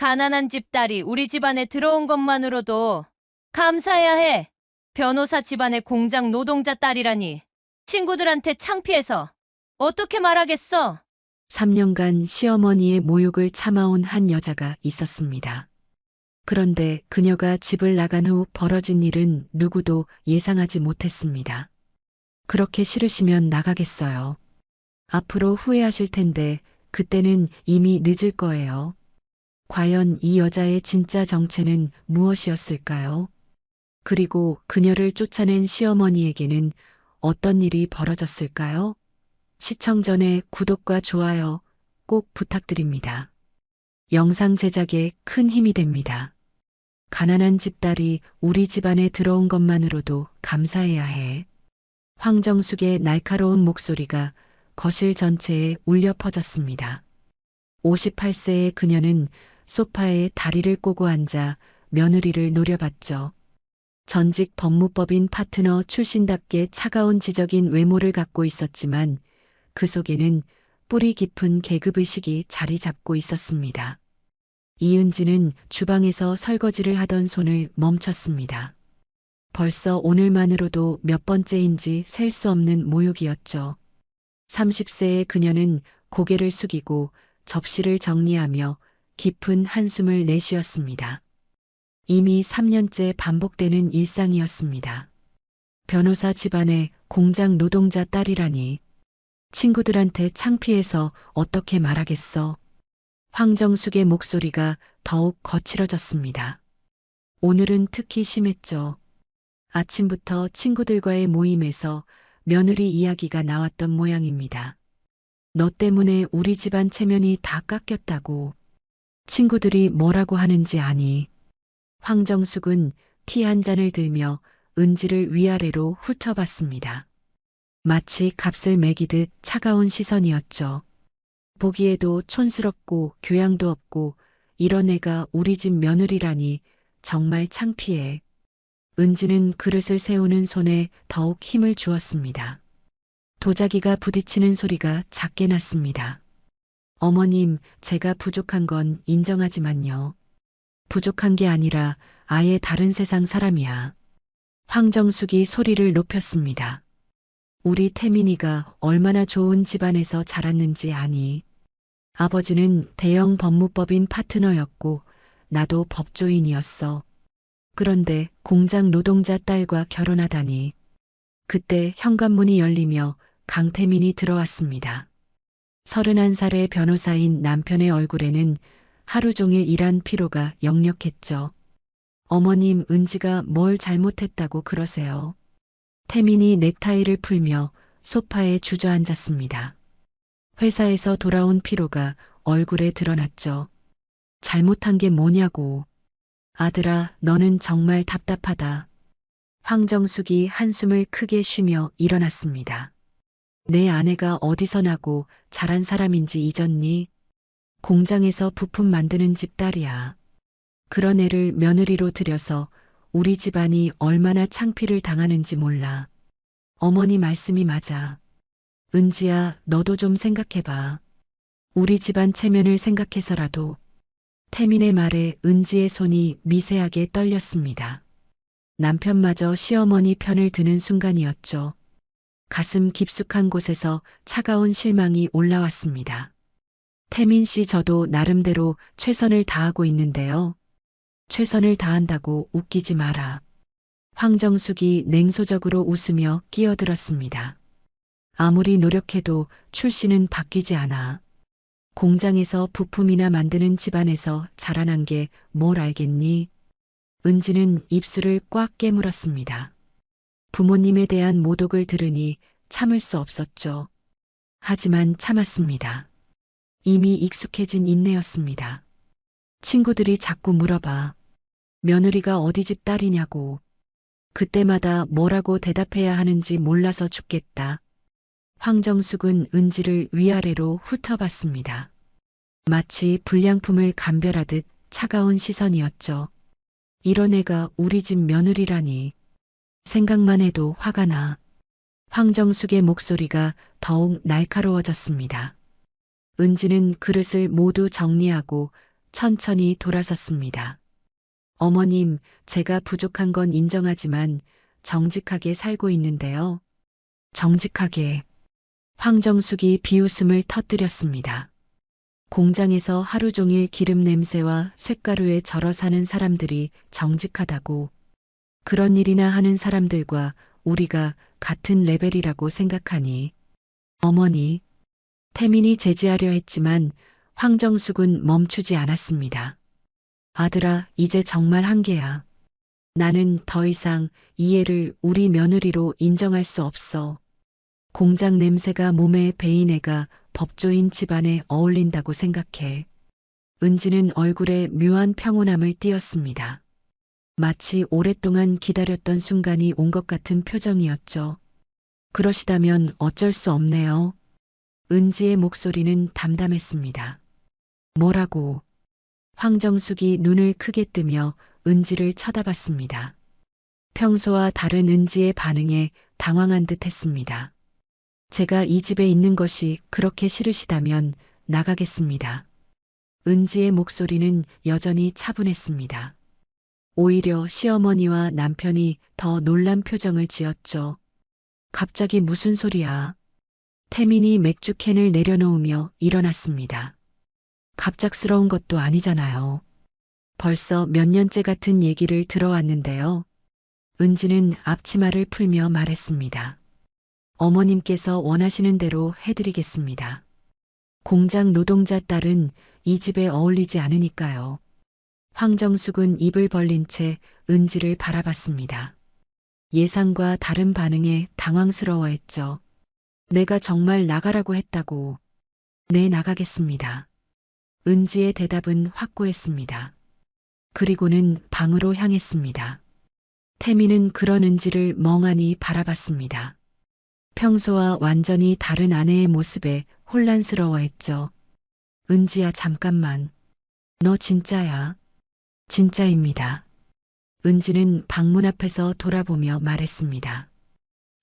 가난한 집 딸이 우리 집안에 들어온 것만으로도 감사해야 해. 변호사 집안의 공장 노동자 딸이라니. 친구들한테 창피해서 어떻게 말하겠어? 3년간 시어머니의 모욕을 참아온 한 여자가 있었습니다. 그런데 그녀가 집을 나간 후 벌어진 일은 누구도 예상하지 못했습니다. 그렇게 싫으시면 나가겠어요. 앞으로 후회하실 텐데 그때는 이미 늦을 거예요. 과연 이 여자의 진짜 정체는 무엇이었을까요? 그리고 그녀를 쫓아낸 시어머니에게는 어떤 일이 벌어졌을까요? 시청 전에 구독과 좋아요 꼭 부탁드립니다. 영상 제작에 큰 힘이 됩니다. 가난한 집딸이 우리 집안에 들어온 것만으로도 감사해야 해. 황정숙의 날카로운 목소리가 거실 전체에 울려 퍼졌습니다. 58세의 그녀는 소파에 다리를 꼬고 앉아 며느리를 노려봤죠. 전직 법무법인 파트너 출신답게 차가운 지적인 외모를 갖고 있었지만 그 속에는 뿌리 깊은 계급의식이 자리 잡고 있었습니다. 이은지는 주방에서 설거지를 하던 손을 멈췄습니다. 벌써 오늘만으로도 몇 번째인지 셀 수 없는 모욕이었죠. 30세의 그녀는 고개를 숙이고 접시를 정리하며 깊은 한숨을 내쉬었습니다. 이미 3년째 반복되는 일상이었습니다. 변호사 집안의 공장 노동자 딸이라니. 친구들한테 창피해서 어떻게 말하겠어. 황정숙의 목소리가 더욱 거칠어졌습니다. 오늘은 특히 심했죠. 아침부터 친구들과의 모임에서 며느리 이야기가 나왔던 모양입니다. 너 때문에 우리 집안 체면이 다 깎였다고. 친구들이 뭐라고 하는지 아니. 황정숙은 티 한 잔을 들며 은지를 위아래로 훑어봤습니다. 마치 값을 매기듯 차가운 시선이었죠. 보기에도 촌스럽고 교양도 없고 이런 애가 우리 집 며느리라니 정말 창피해. 은지는 그릇을 세우는 손에 더욱 힘을 주었습니다. 도자기가 부딪히는 소리가 작게 났습니다. 어머님, 제가 부족한 건 인정하지만요. 부족한 게 아니라 아예 다른 세상 사람이야. 황정숙이 소리를 높였습니다. 우리 태민이가 얼마나 좋은 집안에서 자랐는지 아니. 아버지는 대형 법무법인 파트너였고 나도 법조인이었어. 그런데 공장 노동자 딸과 결혼하다니. 그때 현관문이 열리며 강태민이 들어왔습니다. 31살의 변호사인 남편의 얼굴에는 하루 종일 일한 피로가 역력했죠. 어머님, 은지가 뭘 잘못했다고 그러세요? 태민이 넥타이를 풀며 소파에 주저앉았습니다. 회사에서 돌아온 피로가 얼굴에 드러났죠. 잘못한 게 뭐냐고. 아들아, 너는 정말 답답하다. 황정숙이 한숨을 크게 쉬며 일어났습니다. 내 아내가 어디서 나고 자란 사람인지 잊었니? 공장에서 부품 만드는 집 딸이야. 그런 애를 며느리로 들여서 우리 집안이 얼마나 창피를 당하는지 몰라. 어머니 말씀이 맞아. 은지야, 너도 좀 생각해봐. 우리 집안 체면을 생각해서라도. 태민의 말에 은지의 손이 미세하게 떨렸습니다. 남편마저 시어머니 편을 드는 순간이었죠. 가슴 깊숙한 곳에서 차가운 실망이 올라왔습니다. 태민 씨, 저도 나름대로 최선을 다하고 있는데요. 최선을 다한다고 웃기지 마라. 황정숙이 냉소적으로 웃으며 끼어들었습니다. 아무리 노력해도 출신은 바뀌지 않아. 공장에서 부품이나 만드는 집안에서 자라난 게 뭘 알겠니? 은지는 입술을 꽉 깨물었습니다. 부모님에 대한 모독을 들으니 참을 수 없었죠. 하지만 참았습니다. 이미 익숙해진 인내였습니다. 친구들이 자꾸 물어봐. 며느리가 어디 집 딸이냐고. 그때마다 뭐라고 대답해야 하는지 몰라서 죽겠다. 황정숙은 은지를 위아래로 훑어봤습니다. 마치 불량품을 감별하듯 차가운 시선이었죠. 이런 애가 우리 집 며느리라니. 생각만 해도 화가 나. 황정숙의 목소리가 더욱 날카로워졌습니다. 은지는 그릇을 모두 정리하고 천천히 돌아섰습니다. 어머님, 제가 부족한 건 인정하지만 정직하게 살고 있는데요. 정직하게. 황정숙이 비웃음을 터뜨렸습니다. 공장에서 하루 종일 기름 냄새와 쇳가루에 절어 사는 사람들이 정직하다고. 그런 일이나 하는 사람들과 우리가 같은 레벨이라고 생각하니. 어머니, 태민이 제지하려 했지만 황정숙은 멈추지 않았습니다. 아들아, 이제 정말 한계야. 나는 더 이상 이해를 우리 며느리로 인정할 수 없어. 공장 냄새가 몸에 배인 애가 법조인 집안에 어울린다고 생각해. 은지는 얼굴에 묘한 평온함을 띄었습니다. 마치 오랫동안 기다렸던 순간이 온 것 같은 표정이었죠. 그러시다면 어쩔 수 없네요. 은지의 목소리는 담담했습니다. 뭐라고? 황정숙이 눈을 크게 뜨며 은지를 쳐다봤습니다. 평소와 다른 은지의 반응에 당황한 듯 했습니다. 제가 이 집에 있는 것이 그렇게 싫으시다면 나가겠습니다. 은지의 목소리는 여전히 차분했습니다. 오히려 시어머니와 남편이 더 놀란 표정을 지었죠. 갑자기 무슨 소리야? 태민이 맥주캔을 내려놓으며 일어났습니다. 갑작스러운 것도 아니잖아요. 벌써 몇 년째 같은 얘기를 들어왔는데요. 은지는 앞치마를 풀며 말했습니다. 어머님께서 원하시는 대로 해드리겠습니다. 공장 노동자 딸은 이 집에 어울리지 않으니까요. 황정숙은 입을 벌린 채 은지를 바라봤습니다. 예상과 다른 반응에 당황스러워했죠. 내가 정말 나가라고 했다고. 네, 나가겠습니다. 은지의 대답은 확고했습니다. 그리고는 방으로 향했습니다. 태미는 그런 은지를 멍하니 바라봤습니다. 평소와 완전히 다른 아내의 모습에 혼란스러워했죠. 은지야, 잠깐만. 너 진짜야? 진짜입니다. 은지는 방문 앞에서 돌아보며 말했습니다.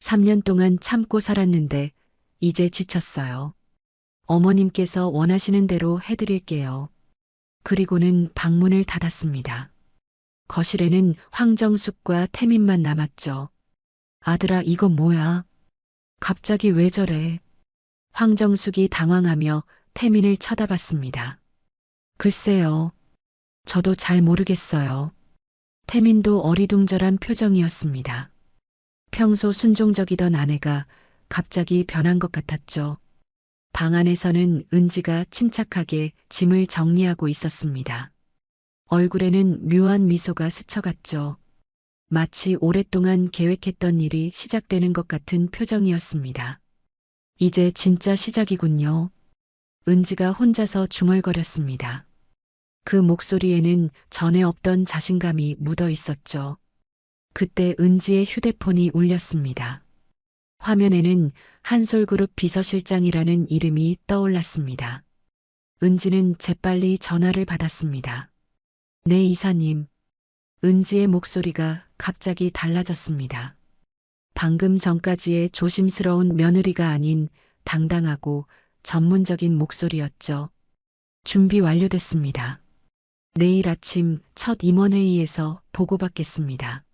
3년 동안 참고 살았는데 이제 지쳤어요. 어머님께서 원하시는 대로 해드릴게요. 그리고는 방문을 닫았습니다. 거실에는 황정숙과 태민만 남았죠. 아들아, 이건 뭐야? 갑자기 왜 저래? 황정숙이 당황하며 태민을 쳐다봤습니다. 글쎄요. 저도 잘 모르겠어요. 태민도 어리둥절한 표정이었습니다. 평소 순종적이던 아내가 갑자기 변한 것 같았죠. 방 안에서는 은지가 침착하게 짐을 정리하고 있었습니다. 얼굴에는 묘한 미소가 스쳐갔죠. 마치 오랫동안 계획했던 일이 시작되는 것 같은 표정이었습니다. 이제 진짜 시작이군요. 은지가 혼자서 중얼거렸습니다. 그 목소리에는 전에 없던 자신감이 묻어 있었죠. 그때 은지의 휴대폰이 울렸습니다. 화면에는 한솔그룹 비서실장이라는 이름이 떠올랐습니다. 은지는 재빨리 전화를 받았습니다. 네, 이사님. 은지의 목소리가 갑자기 달라졌습니다. 방금 전까지의 조심스러운 며느리가 아닌 당당하고 전문적인 목소리였죠. 준비 완료됐습니다. 내일 아침 첫 임원회의에서 보고받겠습니다.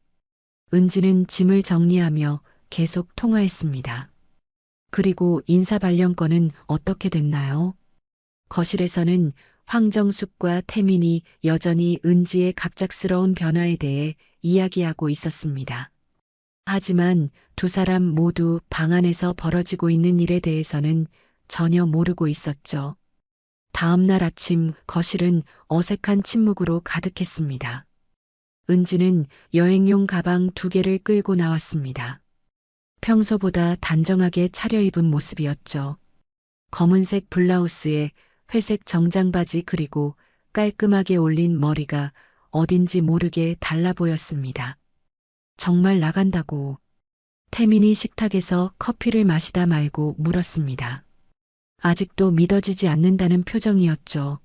은지는 짐을 정리하며 계속 통화했습니다. 그리고 인사발령권은 어떻게 됐나요? 거실에서는 황정숙과 태민이 여전히 은지의 갑작스러운 변화에 대해 이야기하고 있었습니다. 하지만 두 사람 모두 방 안에서 벌어지고 있는 일에 대해서는 전혀 모르고 있었죠. 다음 날 아침 거실은 어색한 침묵으로 가득했습니다. 은지는 여행용 가방 2개를 끌고 나왔습니다. 평소보다 단정하게 차려입은 모습이었죠. 검은색 블라우스에 회색 정장 바지 그리고 깔끔하게 올린 머리가 어딘지 모르게 달라 보였습니다. 정말 나간다고. 태민이 식탁에서 커피를 마시다 말고 물었습니다. 아직도 믿어지지 않는다는 표정이었죠.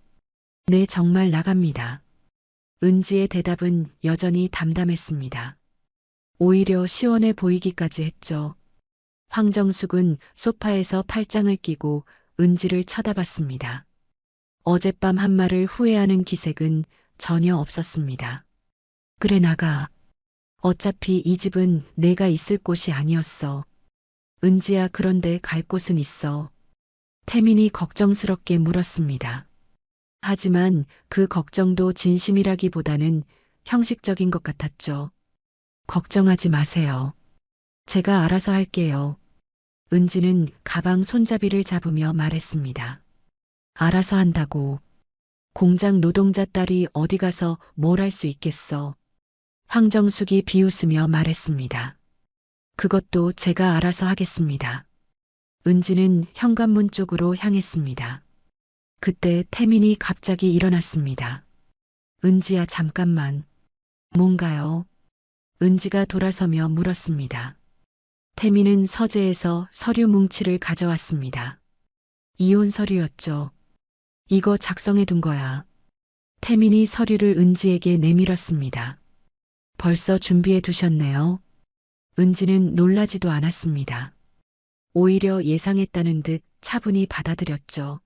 네, 정말 나갑니다. 은지의 대답은 여전히 담담했습니다. 오히려 시원해 보이기까지 했죠. 황정숙은 소파에서 팔짱을 끼고 은지를 쳐다봤습니다. 어젯밤 한 말을 후회하는 기색은 전혀 없었습니다. 그래 나가. 어차피 이 집은 내가 있을 곳이 아니었어. 은지야 그런데 갈 곳은 있어. 태민이 걱정스럽게 물었습니다. 하지만 그 걱정도 진심이라기보다는 형식적인 것 같았죠. 걱정하지 마세요. 제가 알아서 할게요. 은지는 가방 손잡이를 잡으며 말했습니다. 알아서 한다고. 공장 노동자 딸이 어디 가서 뭘 할 수 있겠어. 황정숙이 비웃으며 말했습니다. 그것도 제가 알아서 하겠습니다. 은지는 현관문 쪽으로 향했습니다. 그때 태민이 갑자기 일어났습니다. 은지야 잠깐만. 뭔가요? 은지가 돌아서며 물었습니다. 태민은 서재에서 서류 뭉치를 가져왔습니다. 이혼 서류였죠. 이거 작성해 둔 거야. 태민이 서류를 은지에게 내밀었습니다. 벌써 준비해 두셨네요. 은지는 놀라지도 않았습니다. 오히려 예상했다는 듯 차분히 받아들였죠.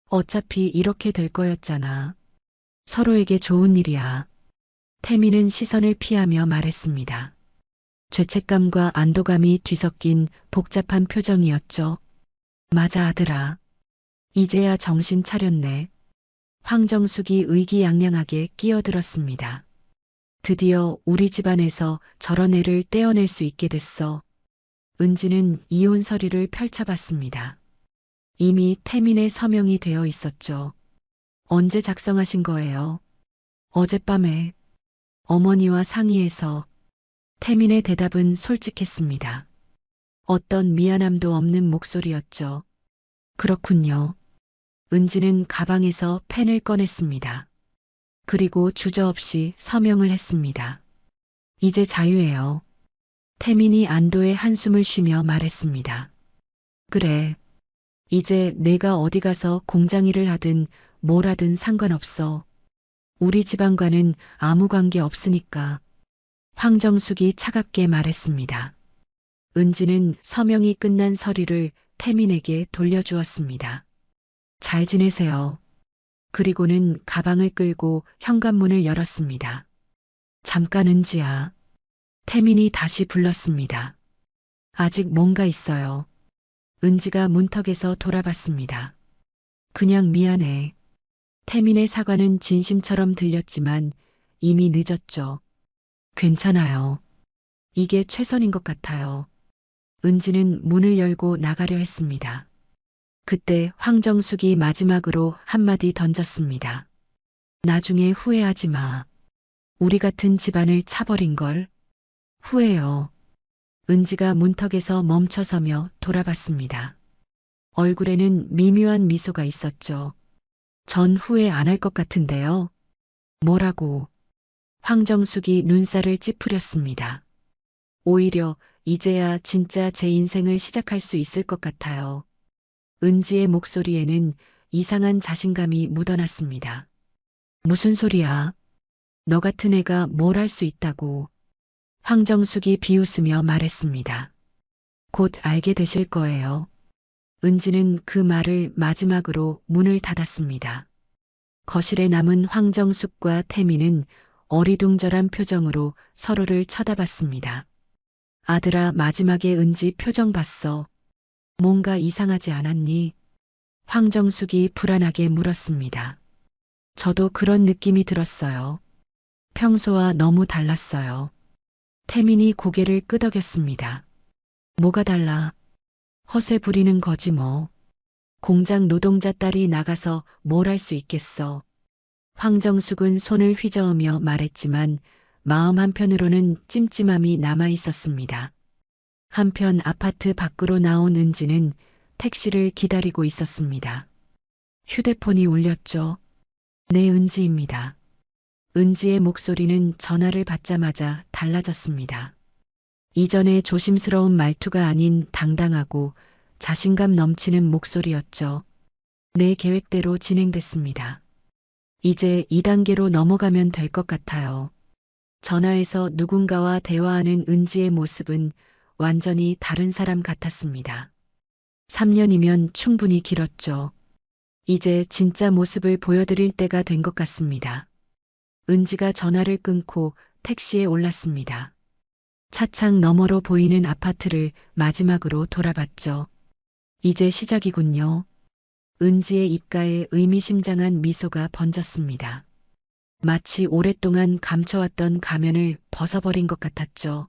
어차피 이렇게 될 거였잖아. 서로에게 좋은 일이야. 태민은 시선을 피하며 말했습니다. 죄책감과 안도감이 뒤섞인 복잡한 표정이었죠. 맞아 아들아. 이제야 정신 차렸네. 황정숙이 의기양양하게 끼어들었습니다. 드디어 우리 집안에서 저런 애를 떼어낼 수 있게 됐어. 은지는 이혼 서류를 펼쳐봤습니다. 이미 태민의 서명이 되어 있었죠. 언제 작성하신 거예요? 어젯밤에 어머니와 상의해서. 태민의 대답은 솔직했습니다. 어떤 미안함도 없는 목소리였죠. 그렇군요. 은지는 가방에서 펜을 꺼냈습니다. 그리고 주저없이 서명을 했습니다. 이제 자유예요. 태민이 안도의 한숨을 쉬며 말했습니다. 그래. 이제 내가 어디 가서 공장 일을 하든 뭘 하든 상관없어. 우리 집안과는 아무 관계 없으니까. 황정숙이 차갑게 말했습니다. 은지는 서명이 끝난 서류를 태민에게 돌려주었습니다. 잘 지내세요. 그리고는 가방을 끌고 현관문을 열었습니다. 잠깐 은지야. 태민이 다시 불렀습니다. 아직 뭔가 있어요. 은지가 문턱에서 돌아봤습니다. 그냥 미안해. 태민의 사과는 진심처럼 들렸지만 이미 늦었죠. 괜찮아요. 이게 최선인 것 같아요. 은지는 문을 열고 나가려 했습니다. 그때 황정숙이 마지막으로 한마디 던졌습니다. 나중에 후회하지 마. 우리 같은 집안을 차버린 걸. 후회요. 은지가 문턱에서 멈춰서며 돌아봤습니다. 얼굴에는 미묘한 미소가 있었죠. 전 후회 안 할 것 같은데요. 뭐라고? 황정숙이 눈살을 찌푸렸습니다. 오히려 이제야 진짜 제 인생을 시작할 수 있을 것 같아요. 은지의 목소리에는 이상한 자신감이 묻어났습니다. 무슨 소리야? 너 같은 애가 뭘 할 수 있다고. 황정숙이 비웃으며 말했습니다. 곧 알게 되실 거예요. 은지는 그 말을 마지막으로 문을 닫았습니다. 거실에 남은 황정숙과 태민은 어리둥절한 표정으로 서로를 쳐다봤습니다. 아들아, 마지막에 은지 표정 봤어. 뭔가 이상하지 않았니? 황정숙이 불안하게 물었습니다. 저도 그런 느낌이 들었어요. 평소와 너무 달랐어요. 태민이 고개를 끄덕였습니다. 뭐가 달라? 허세 부리는 거지 뭐. 공장 노동자 딸이 나가서 뭘 할 수 있겠어. 황정숙은 손을 휘저으며 말했지만 마음 한편으로는 찜찜함이 남아 있었습니다. 한편 아파트 밖으로 나온 은지는 택시를 기다리고 있었습니다. 휴대폰이 울렸죠. 네, 은지입니다. 은지의 목소리는 전화를 받자마자 달라졌습니다. 이전의 조심스러운 말투가 아닌 당당하고 자신감 넘치는 목소리였죠. 내 계획대로 진행됐습니다. 이제 2단계로 넘어가면 될 것 같아요. 전화에서 누군가와 대화하는 은지의 모습은 완전히 다른 사람 같았습니다. 3년이면 충분히 길었죠. 이제 진짜 모습을 보여드릴 때가 된 것 같습니다. 은지가 전화를 끊고 택시에 올랐습니다. 차창 너머로 보이는 아파트를 마지막으로 돌아봤죠. 이제 시작이군요. 은지의 입가에 의미심장한 미소가 번졌습니다. 마치 오랫동안 감춰왔던 가면을 벗어버린 것 같았죠.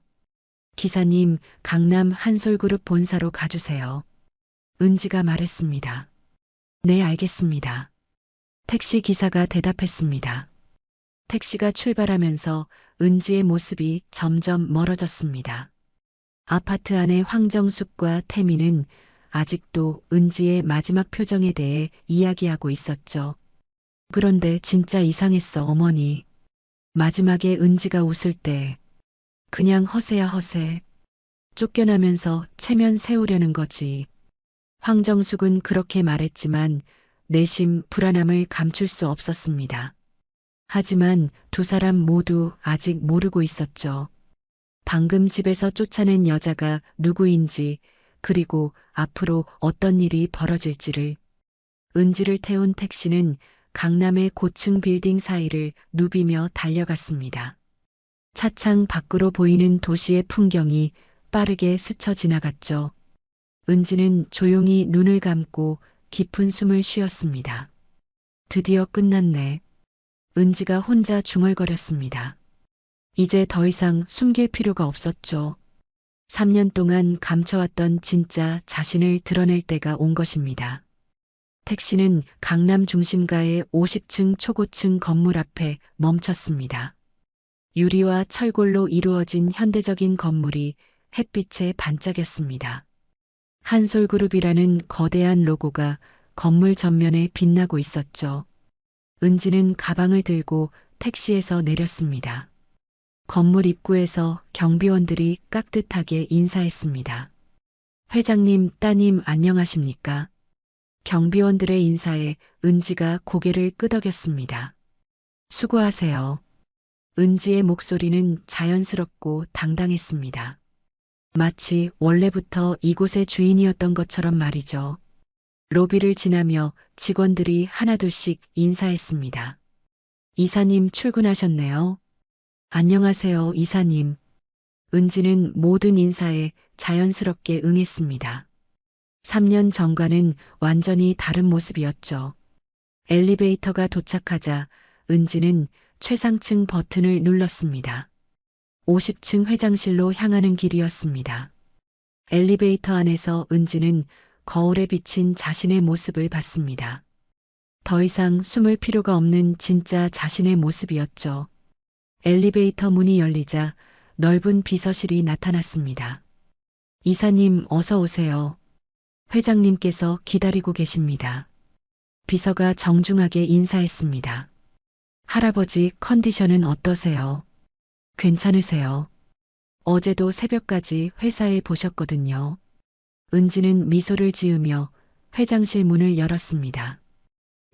기사님, 강남 한솔그룹 본사로 가주세요. 은지가 말했습니다. 네, 알겠습니다. 택시 기사가 대답했습니다. 택시가 출발하면서 은지의 모습이 점점 멀어졌습니다. 아파트 안의 황정숙과 태민은 아직도 은지의 마지막 표정에 대해 이야기하고 있었죠. 그런데 진짜 이상했어, 어머니. 마지막에 은지가 웃을 때 그냥 허세야 허세. 쫓겨나면서 체면 세우려는 거지. 황정숙은 그렇게 말했지만 내심 불안함을 감출 수 없었습니다. 하지만 두 사람 모두 아직 모르고 있었죠. 방금 집에서 쫓아낸 여자가 누구인지, 그리고 앞으로 어떤 일이 벌어질지를. 은지를 태운 택시는 강남의 고층 빌딩 사이를 누비며 달려갔습니다. 차창 밖으로 보이는 도시의 풍경이 빠르게 스쳐 지나갔죠. 은지는 조용히 눈을 감고 깊은 숨을 쉬었습니다. 드디어 끝났네. 은지가 혼자 중얼거렸습니다. 이제 더 이상 숨길 필요가 없었죠. 3년 동안 감춰왔던 진짜 자신을 드러낼 때가 온 것입니다. 택시는 강남 중심가의 50층 초고층 건물 앞에 멈췄습니다. 유리와 철골로 이루어진 현대적인 건물이 햇빛에 반짝였습니다. 한솔그룹이라는 거대한 로고가 건물 전면에 빛나고 있었죠. 은지는 가방을 들고 택시에서 내렸습니다. 건물 입구에서 경비원들이 깍듯하게 인사했습니다. 회장님, 따님 안녕하십니까? 경비원들의 인사에 은지가 고개를 끄덕였습니다. 수고하세요. 은지의 목소리는 자연스럽고 당당했습니다. 마치 원래부터 이곳의 주인이었던 것처럼 말이죠. 로비를 지나며 직원들이 하나둘씩 인사했습니다. 이사님 출근하셨네요. 안녕하세요, 이사님. 은지는 모든 인사에 자연스럽게 응했습니다. 3년 전과는 완전히 다른 모습이었죠. 엘리베이터가 도착하자 은지는 최상층 버튼을 눌렀습니다. 50층 회장실로 향하는 길이었습니다. 엘리베이터 안에서 은지는 거울에 비친 자신의 모습을 봤습니다. 더 이상 숨을 필요가 없는 진짜 자신의 모습이었죠. 엘리베이터 문이 열리자 넓은 비서실이 나타났습니다. 이사님 어서 오세요. 회장님께서 기다리고 계십니다. 비서가 정중하게 인사했습니다. 할아버지 컨디션은 어떠세요? 괜찮으세요? 어제도 새벽까지 회사에 보셨거든요. 은지는 미소를 지으며 회장실 문을 열었습니다.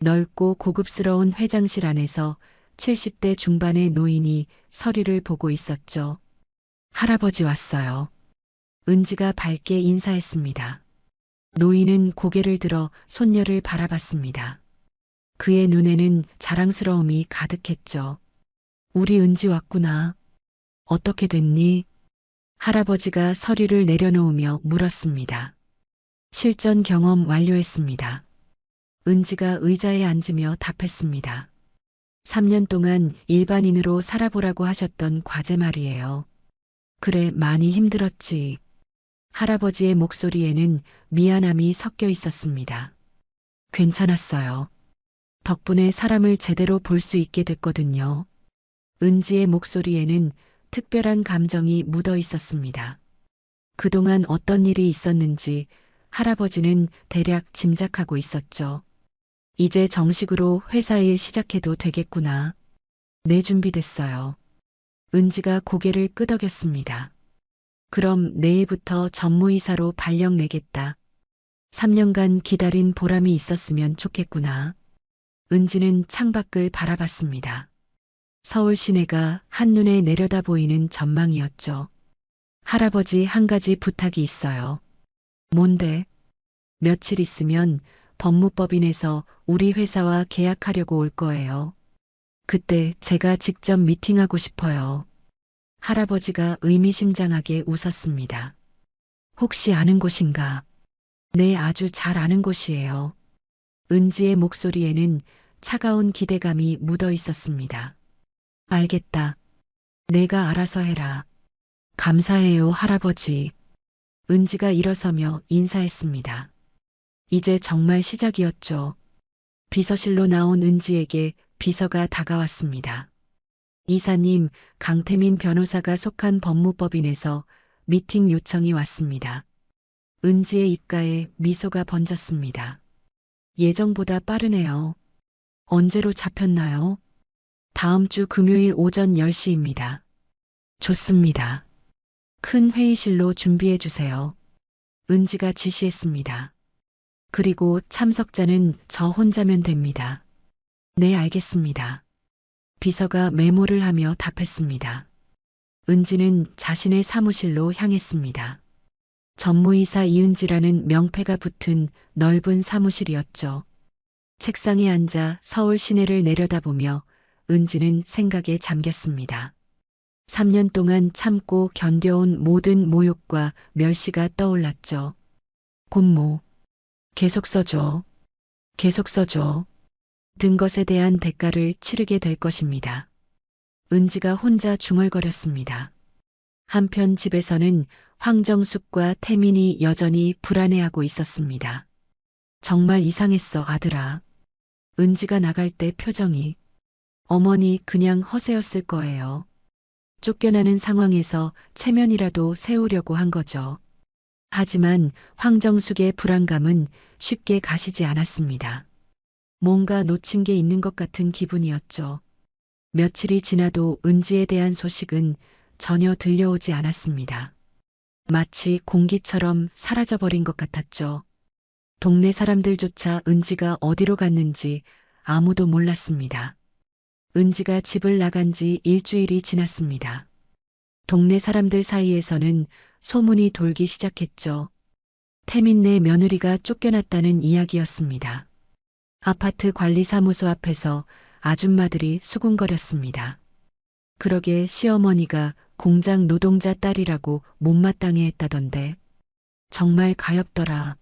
넓고 고급스러운 회장실 안에서 70대 중반의 노인이 서류를 보고 있었죠. 할아버지 왔어요. 은지가 밝게 인사했습니다. 노인은 고개를 들어 손녀를 바라봤습니다. 그의 눈에는 자랑스러움이 가득했죠. 우리 은지 왔구나. 어떻게 됐니? 할아버지가 서류를 내려놓으며 물었습니다. 실전 경험 완료했습니다. 은지가 의자에 앉으며 답했습니다. 3년 동안 일반인으로 살아보라고 하셨던 과제 말이에요. 그래, 많이 힘들었지. 할아버지의 목소리에는 미안함이 섞여 있었습니다. 괜찮았어요. 덕분에 사람을 제대로 볼 수 있게 됐거든요. 은지의 목소리에는 특별한 감정이 묻어 있었습니다. 그동안 어떤 일이 있었는지 할아버지는 대략 짐작하고 있었죠. 이제 정식으로 회사 일 시작해도 되겠구나. 네, 준비됐어요. 은지가 고개를 끄덕였습니다. 그럼 내일부터 전무이사로 발령 내겠다. 3년간 기다린 보람이 있었으면 좋겠구나. 은지는 창밖을 바라봤습니다. 서울 시내가 한눈에 내려다 보이는 전망이었죠. 할아버지 한 가지 부탁이 있어요. 뭔데? 며칠 있으면 법무법인에서 우리 회사와 계약하려고 올 거예요. 그때 제가 직접 미팅하고 싶어요. 할아버지가 의미심장하게 웃었습니다. 혹시 아는 곳인가? 네, 아주 잘 아는 곳이에요. 은지의 목소리에는 차가운 기대감이 묻어 있었습니다. 알겠다. 내가 알아서 해라. 감사해요, 할아버지. 은지가 일어서며 인사했습니다. 이제 정말 시작이었죠. 비서실로 나온 은지에게 비서가 다가왔습니다. 이사님, 강태민 변호사가 속한 법무법인에서 미팅 요청이 왔습니다. 은지의 입가에 미소가 번졌습니다. 예정보다 빠르네요. 언제로 잡혔나요? 다음 주 금요일 오전 10시입니다. 좋습니다. 큰 회의실로 준비해 주세요. 은지가 지시했습니다. 그리고 참석자는 저 혼자면 됩니다. 네, 알겠습니다. 비서가 메모를 하며 답했습니다. 은지는 자신의 사무실로 향했습니다. 전무이사 이은지라는 명패가 붙은 넓은 사무실이었죠. 책상에 앉아 서울 시내를 내려다보며 은지는 생각에 잠겼습니다. 3년 동안 참고 견뎌온 모든 모욕과 멸시가 떠올랐죠. 곤모, 계속 써줘. 계속 써줘. 든 것에 대한 대가를 치르게 될 것입니다. 은지가 혼자 중얼거렸습니다. 한편 집에서는 황정숙과 태민이 여전히 불안해하고 있었습니다. 정말 이상했어, 아들아. 은지가 나갈 때 표정이. 어머니 그냥 허세였을 거예요. 쫓겨나는 상황에서 체면이라도 세우려고 한 거죠. 하지만 황정숙의 불안감은 쉽게 가시지 않았습니다. 뭔가 놓친 게 있는 것 같은 기분이었죠. 며칠이 지나도 은지에 대한 소식은 전혀 들려오지 않았습니다. 마치 공기처럼 사라져버린 것 같았죠. 동네 사람들조차 은지가 어디로 갔는지 아무도 몰랐습니다. 은지가 집을 나간 지 일주일이 지났습니다. 동네 사람들 사이에서는 소문이 돌기 시작했죠. 태민네 며느리가 쫓겨났다는 이야기였습니다. 아파트 관리사무소 앞에서 아줌마들이 수군거렸습니다. 그러게 시어머니가 공장 노동자 딸이라고 못마땅해 했다던데. 정말 가엾더라.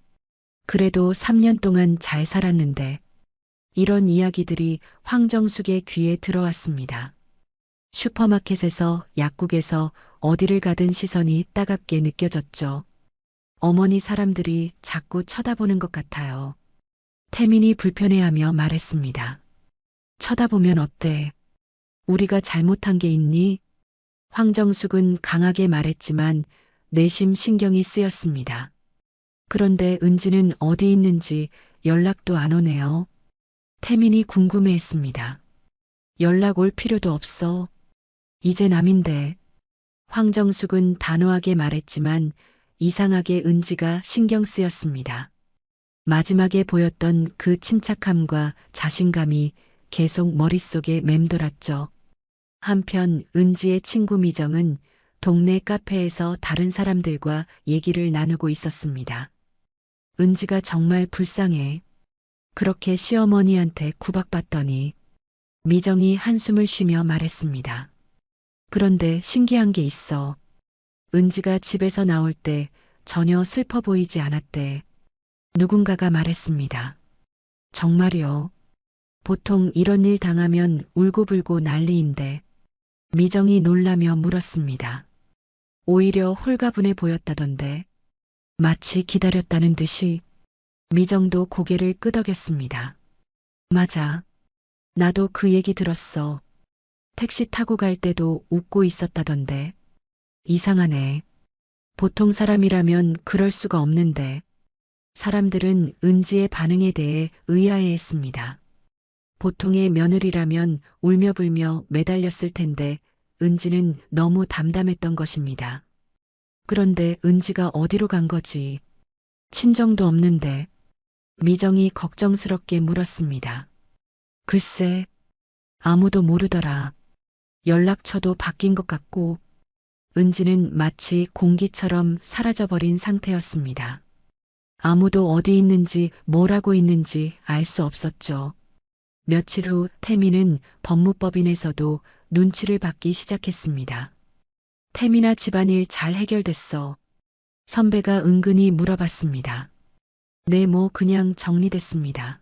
그래도 3년 동안 잘 살았는데. 이런 이야기들이 황정숙의 귀에 들어왔습니다. 슈퍼마켓에서 약국에서 어디를 가든 시선이 따갑게 느껴졌죠. 어머니 사람들이 자꾸 쳐다보는 것 같아요. 태민이 불편해하며 말했습니다. 쳐다보면 어때? 우리가 잘못한 게 있니? 황정숙은 강하게 말했지만 내심 신경이 쓰였습니다. 그런데 은지는 어디 있는지 연락도 안 오네요. 태민이 궁금해했습니다. 연락 올 필요도 없어. 이제 남인데. 황정숙은 단호하게 말했지만 이상하게 은지가 신경 쓰였습니다. 마지막에 보였던 그 침착함과 자신감이 계속 머릿속에 맴돌았죠. 한편 은지의 친구 미정은 동네 카페에서 다른 사람들과 얘기를 나누고 있었습니다. 은지가 정말 불쌍해. 그렇게 시어머니한테 구박받더니. 미정이 한숨을 쉬며 말했습니다. 그런데 신기한 게 있어. 은지가 집에서 나올 때 전혀 슬퍼 보이지 않았대. 누군가가 말했습니다. 정말요. 보통 이런 일 당하면 울고불고 난리인데. 미정이 놀라며 물었습니다. 오히려 홀가분해 보였다던데. 마치 기다렸다는 듯이. 미정도 고개를 끄덕였습니다. 맞아. 나도 그 얘기 들었어. 택시 타고 갈 때도 웃고 있었다던데. 이상하네. 보통 사람이라면 그럴 수가 없는데. 사람들은 은지의 반응에 대해 의아해했습니다. 보통의 며느리라면 울며불며 매달렸을 텐데 은지는 너무 담담했던 것입니다. 그런데 은지가 어디로 간 거지? 친정도 없는데. 미정이 걱정스럽게 물었습니다. 글쎄, 아무도 모르더라. 연락처도 바뀐 것 같고. 은지는 마치 공기처럼 사라져버린 상태였습니다. 아무도 어디 있는지 뭘 하고 있는지 알 수 없었죠. 며칠 후 태민은 법무법인에서도 눈치를 받기 시작했습니다. 태민아, 집안일 잘 해결됐어. 선배가 은근히 물어봤습니다. 네, 뭐 그냥 정리됐습니다.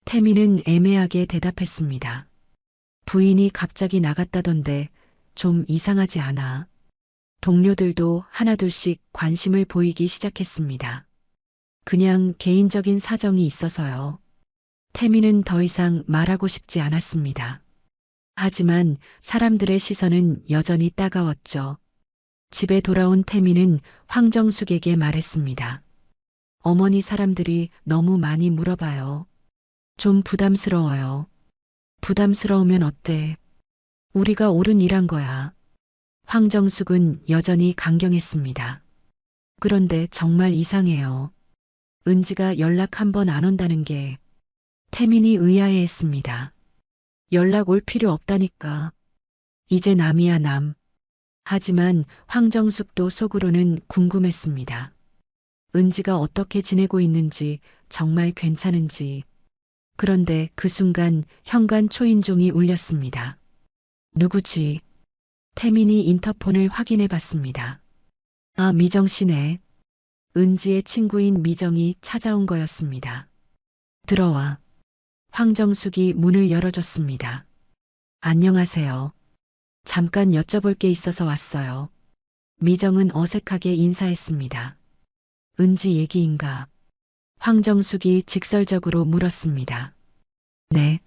태민은 애매하게 대답했습니다. 부인이 갑자기 나갔다던데 좀 이상하지 않아? 동료들도 하나둘씩 관심을 보이기 시작했습니다. 그냥 개인적인 사정이 있어서요. 태민은 더 이상 말하고 싶지 않았습니다. 하지만 사람들의 시선은 여전히 따가웠죠. 집에 돌아온 태민은 황정숙에게 말했습니다. 어머니, 사람들이 너무 많이 물어봐요. 좀 부담스러워요. 부담스러우면 어때? 우리가 옳은 일한 거야. 황정숙은 여전히 강경했습니다. 그런데 정말 이상해요. 은지가 연락 한 번 안 온다는 게. 태민이 의아해했습니다. 연락 올 필요 없다니까. 이제 남이야 남. 하지만 황정숙도 속으로는 궁금했습니다. 은지가 어떻게 지내고 있는지, 정말 괜찮은지. 그런데 그 순간 현관 초인종이 울렸습니다. 누구지? 태민이 인터폰을 확인해 봤습니다. 아, 미정 씨네. 은지의 친구인 미정이 찾아온 거였습니다. 들어와. 황정숙이 문을 열어줬습니다. 안녕하세요. 잠깐 여쭤볼 게 있어서 왔어요. 미정은 어색하게 인사했습니다. 은지 얘기인가? 황정숙이 직설적으로 물었습니다. 네.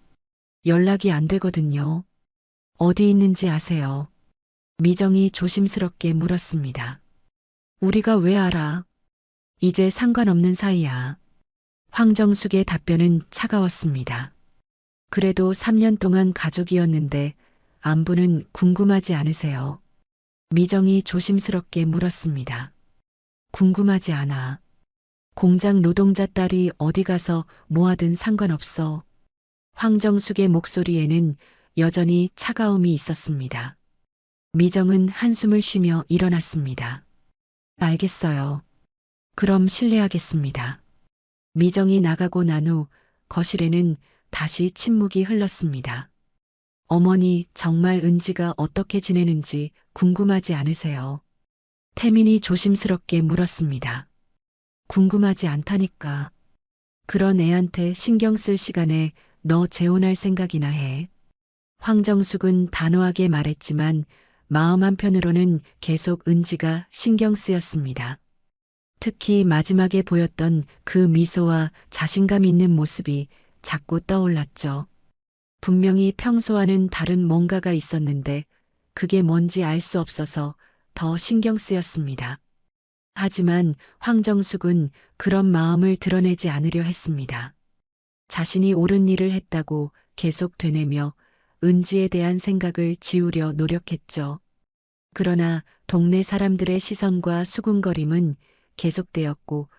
연락이 안 되거든요. 어디 있는지 아세요? 미정이 조심스럽게 물었습니다. 우리가 왜 알아? 이제 상관없는 사이야. 황정숙의 답변은 차가웠습니다. 그래도 3년 동안 가족이었는데 안부는 궁금하지 않으세요? 미정이 조심스럽게 물었습니다. 궁금하지 않아. 공장 노동자 딸이 어디 가서 뭐 하든 상관없어. 황정숙의 목소리에는 여전히 차가움이 있었습니다. 미정은 한숨을 쉬며 일어났습니다. 알겠어요. 그럼 실례하겠습니다. 미정이 나가고 난 후 거실에는 다시 침묵이 흘렀습니다. 어머니, 정말 은지가 어떻게 지내는지 궁금하지 않으세요? 태민이 조심스럽게 물었습니다. 궁금하지 않다니까. 그런 애한테 신경 쓸 시간에 너 재혼할 생각이나 해. 황정숙은 단호하게 말했지만 마음 한편으로는 계속 은지가 신경 쓰였습니다. 특히 마지막에 보였던 그 미소와 자신감 있는 모습이 자꾸 떠올랐죠. 분명히 평소와는 다른 뭔가가 있었는데 그게 뭔지 알 수 없어서 더 신경 쓰였습니다. 하지만 황정숙은 그런 마음을 드러내지 않으려 했습니다. 자신이 옳은 일을 했다고 계속 되뇌며 은지에 대한 생각을 지우려 노력했죠. 그러나 동네 사람들의 시선과 수군거림은 계속되었고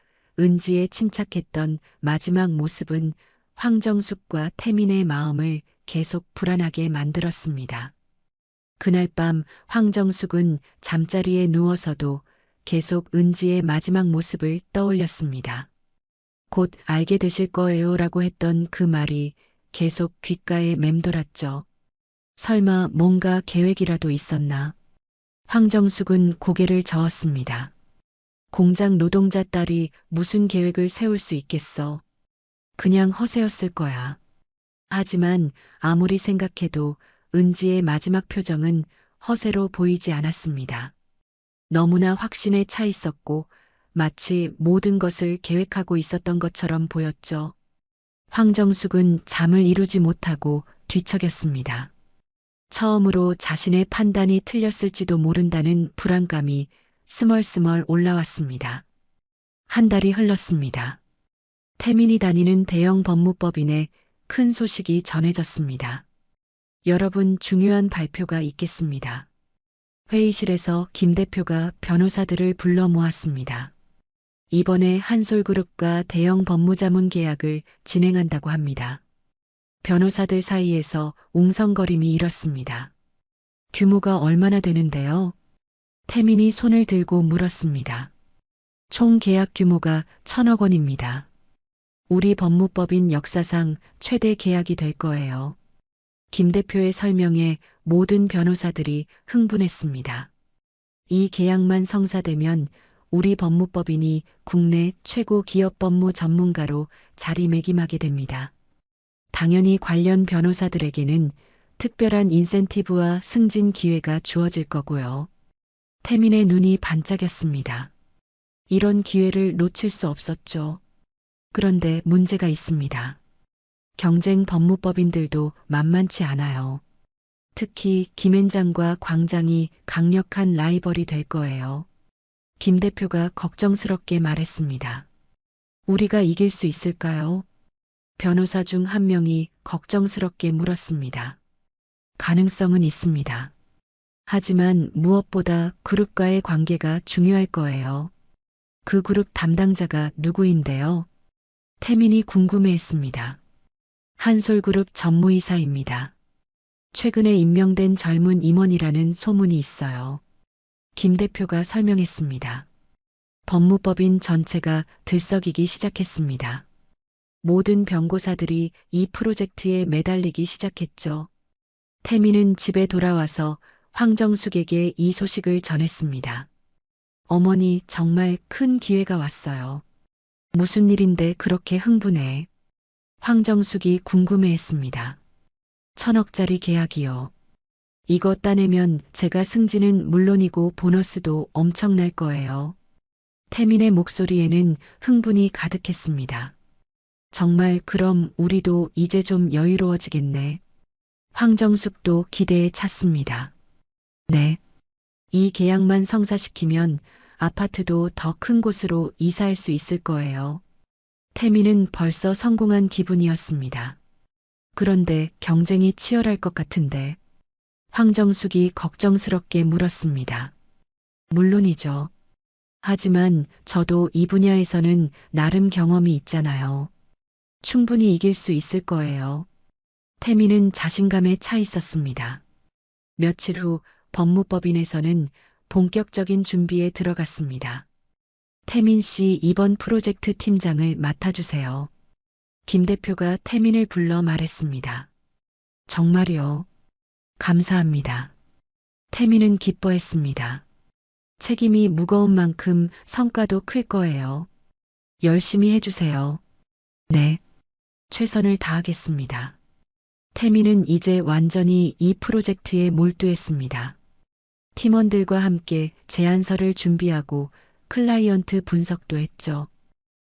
은지에 침착했던 마지막 모습은 황정숙과 태민의 마음을 계속 불안하게 만들었습니다. 그날 밤 황정숙은 잠자리에 누워서도 계속 은지의 마지막 모습을 떠올렸습니다. 곧 알게 되실 거예요 라고 했던 그 말이 계속 귓가에 맴돌았죠. 설마 뭔가 계획이라도 있었나? 황정숙은 고개를 저었습니다. 공장 노동자 딸이 무슨 계획을 세울 수 있겠어. 그냥 허세였을 거야. 하지만 아무리 생각해도 은지의 마지막 표정은 허세로 보이지 않았습니다. 너무나 확신에 차 있었고 마치 모든 것을 계획하고 있었던 것처럼 보였죠. 황정숙은 잠을 이루지 못하고 뒤척였습니다. 처음으로 자신의 판단이 틀렸을지도 모른다는 불안감이 스멀스멀 올라왔습니다. 한 달이 흘렀습니다. 태민이 다니는 대형 법무법인에 큰 소식이 전해졌습니다. 여러분, 중요한 발표가 있겠습니다. 회의실에서 김 대표가 변호사들을 불러 모았습니다. 이번에 한솔그룹과 대형 법무자문 계약을 진행한다고 합니다. 변호사들 사이에서 웅성거림이 일었습니다. 규모가 얼마나 되는데요? 태민이 손을 들고 물었습니다. 총 계약 규모가 1,000억 원입니다. 우리 법무법인 역사상 최대 계약이 될 거예요. 김 대표의 설명에 모든 변호사들이 흥분했습니다. 이 계약만 성사되면 우리 법무법인이 국내 최고 기업 법무 전문가로 자리매김하게 됩니다. 당연히 관련 변호사들에게는 특별한 인센티브와 승진 기회가 주어질 거고요. 태민의 눈이 반짝였습니다. 이런 기회를 놓칠 수 없었죠. 그런데 문제가 있습니다. 경쟁 법무법인들도 만만치 않아요. 특히 김앤장과 광장이 강력한 라이벌이 될 거예요. 김 대표가 걱정스럽게 말했습니다. 우리가 이길 수 있을까요? 변호사 중 한 명이 걱정스럽게 물었습니다. 가능성은 있습니다. 하지만 무엇보다 그룹과의 관계가 중요할 거예요. 그 그룹 담당자가 누구인데요? 태민이 궁금해했습니다. 한솔그룹 전무이사입니다. 최근에 임명된 젊은 임원이라는 소문이 있어요. 김 대표가 설명했습니다. 법무법인 전체가 들썩이기 시작했습니다. 모든 변고사들이 이 프로젝트에 매달리기 시작했죠. 태민은 집에 돌아와서 황정숙에게 이 소식을 전했습니다. 어머니, 정말 큰 기회가 왔어요. 무슨 일인데 그렇게 흥분해? 황정숙이 궁금해했습니다. 1,000억짜리 계약이요. 이거 따내면 제가 승진은 물론이고 보너스도 엄청날 거예요. 태민의 목소리에는 흥분이 가득했습니다. 정말 그럼 우리도 이제 좀 여유로워지겠네. 황정숙도 기대에 찼습니다. 네. 이 계약만 성사시키면 아파트도 더 큰 곳으로 이사할 수 있을 거예요. 태민은 벌써 성공한 기분이었습니다. 그런데 경쟁이 치열할 것 같은데. 황정숙이 걱정스럽게 물었습니다. 물론이죠. 하지만 저도 이 분야에서는 나름 경험이 있잖아요. 충분히 이길 수 있을 거예요. 태민은 자신감에 차 있었습니다. 며칠 후 법무법인에서는 본격적인 준비에 들어갔습니다. 태민 씨, 이번 프로젝트 팀장을 맡아주세요. 김 대표가 태민을 불러 말했습니다. 정말요? 감사합니다. 태민은 기뻐했습니다. 책임이 무거운 만큼 성과도 클 거예요. 열심히 해주세요. 네. 최선을 다하겠습니다. 태민은 이제 완전히 이 프로젝트에 몰두했습니다. 팀원들과 함께 제안서를 준비하고 클라이언트 분석도 했죠.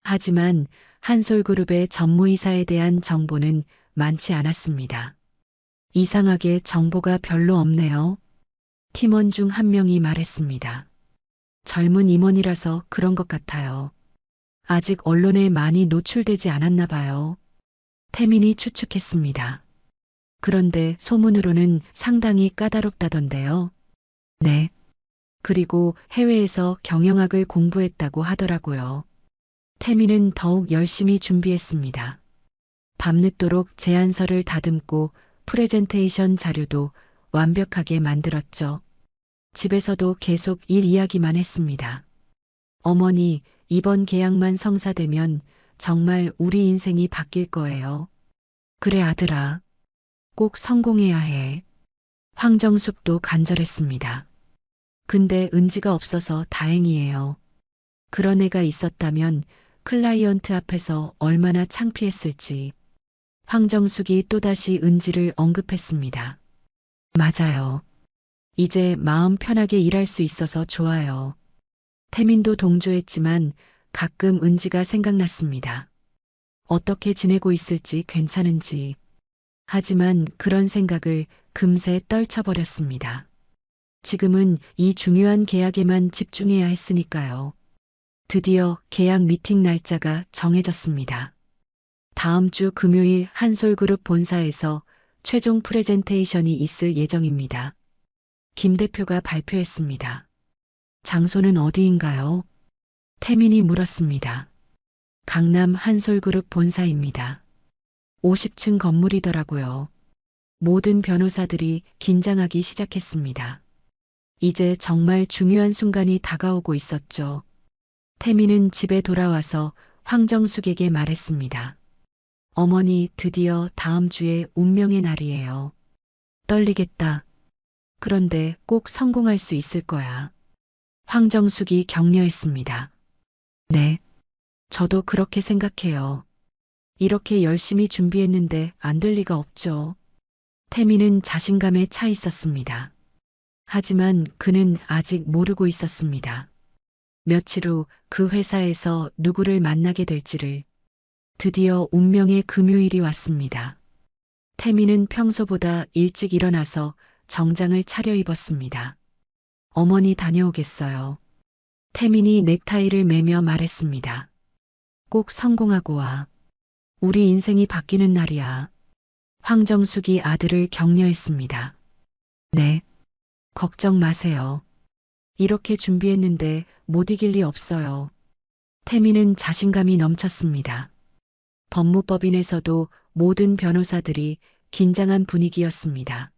하지만 한솔그룹의 전무이사에 대한 정보는 많지 않았습니다. 이상하게 정보가 별로 없네요. 팀원 중 한 명이 말했습니다. 젊은 임원이라서 그런 것 같아요. 아직 언론에 많이 노출되지 않았나 봐요. 태민이 추측했습니다. 그런데 소문으로는 상당히 까다롭다던데요. 네. 그리고 해외에서 경영학을 공부했다고 하더라고요. 태민은 더욱 열심히 준비했습니다. 밤늦도록 제안서를 다듬고 프레젠테이션 자료도 완벽하게 만들었죠. 집에서도 계속 일 이야기만 했습니다. 어머니, 이번 계약만 성사되면 정말 우리 인생이 바뀔 거예요. 그래, 아들아. 꼭 성공해야 해. 황정숙도 간절했습니다. 근데 은지가 없어서 다행이에요. 그런 애가 있었다면 클라이언트 앞에서 얼마나 창피했을지. 황정숙이 또다시 은지를 언급했습니다. 맞아요. 이제 마음 편하게 일할 수 있어서 좋아요. 태민도 동조했지만 가끔 은지가 생각났습니다. 어떻게 지내고 있을지, 괜찮은지. 하지만 그런 생각을 금세 떨쳐버렸습니다. 지금은 이 중요한 계약에만 집중해야 했으니까요. 드디어 계약 미팅 날짜가 정해졌습니다. 다음 주 금요일 한솔그룹 본사에서 최종 프레젠테이션이 있을 예정입니다. 김 대표가 발표했습니다. 장소는 어디인가요? 태민이 물었습니다. 강남 한솔그룹 본사입니다. 50층 건물이더라고요. 모든 변호사들이 긴장하기 시작했습니다. 이제 정말 중요한 순간이 다가오고 있었죠. 태민은 집에 돌아와서 황정숙에게 말했습니다. 어머니, 드디어 다음 주에 운명의 날이에요. 떨리겠다. 그런데 꼭 성공할 수 있을 거야. 황정숙이 격려했습니다. 네, 저도 그렇게 생각해요. 이렇게 열심히 준비했는데 안 될 리가 없죠. 태민은 자신감에 차 있었습니다. 하지만 그는 아직 모르고 있었습니다. 며칠 후 그 회사에서 누구를 만나게 될지를. 드디어 운명의 금요일이 왔습니다. 태민은 평소보다 일찍 일어나서 정장을 차려입었습니다. 어머니 다녀오겠어요. 태민이 넥타이를 매며 말했습니다. 꼭 성공하고 와. 우리 인생이 바뀌는 날이야. 황정숙이 아들을 격려했습니다. 네. 걱정 마세요. 이렇게 준비했는데 못 이길 리 없어요. 태민은 자신감이 넘쳤습니다. 법무법인에서도 모든 변호사들이 긴장한 분위기였습니다.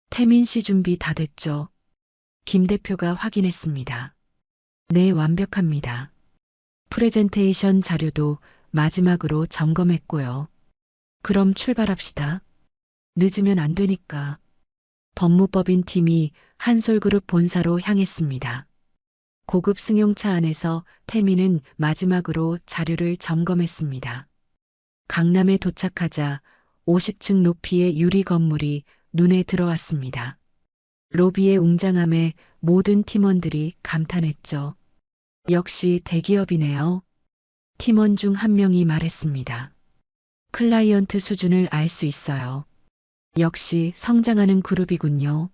태민 씨 준비 다 됐죠? 김 대표가 확인했습니다. 네, 완벽합니다. 프레젠테이션 자료도 마지막으로 점검했고요. 그럼 출발합시다. 늦으면 안 되니까. 법무법인 팀이 한솔그룹 본사로 향했습니다. 고급 승용차 안에서 태민은 마지막으로 자료를 점검했습니다. 강남에 도착하자 50층 높이의 유리 건물이 눈에 들어왔습니다. 로비의 웅장함에 모든 팀원들이 감탄했죠. 역시 대기업이네요. 팀원 중 한 명이 말했습니다. 클라이언트 수준을 알 수 있어요. 역시 성장하는 그룹이군요.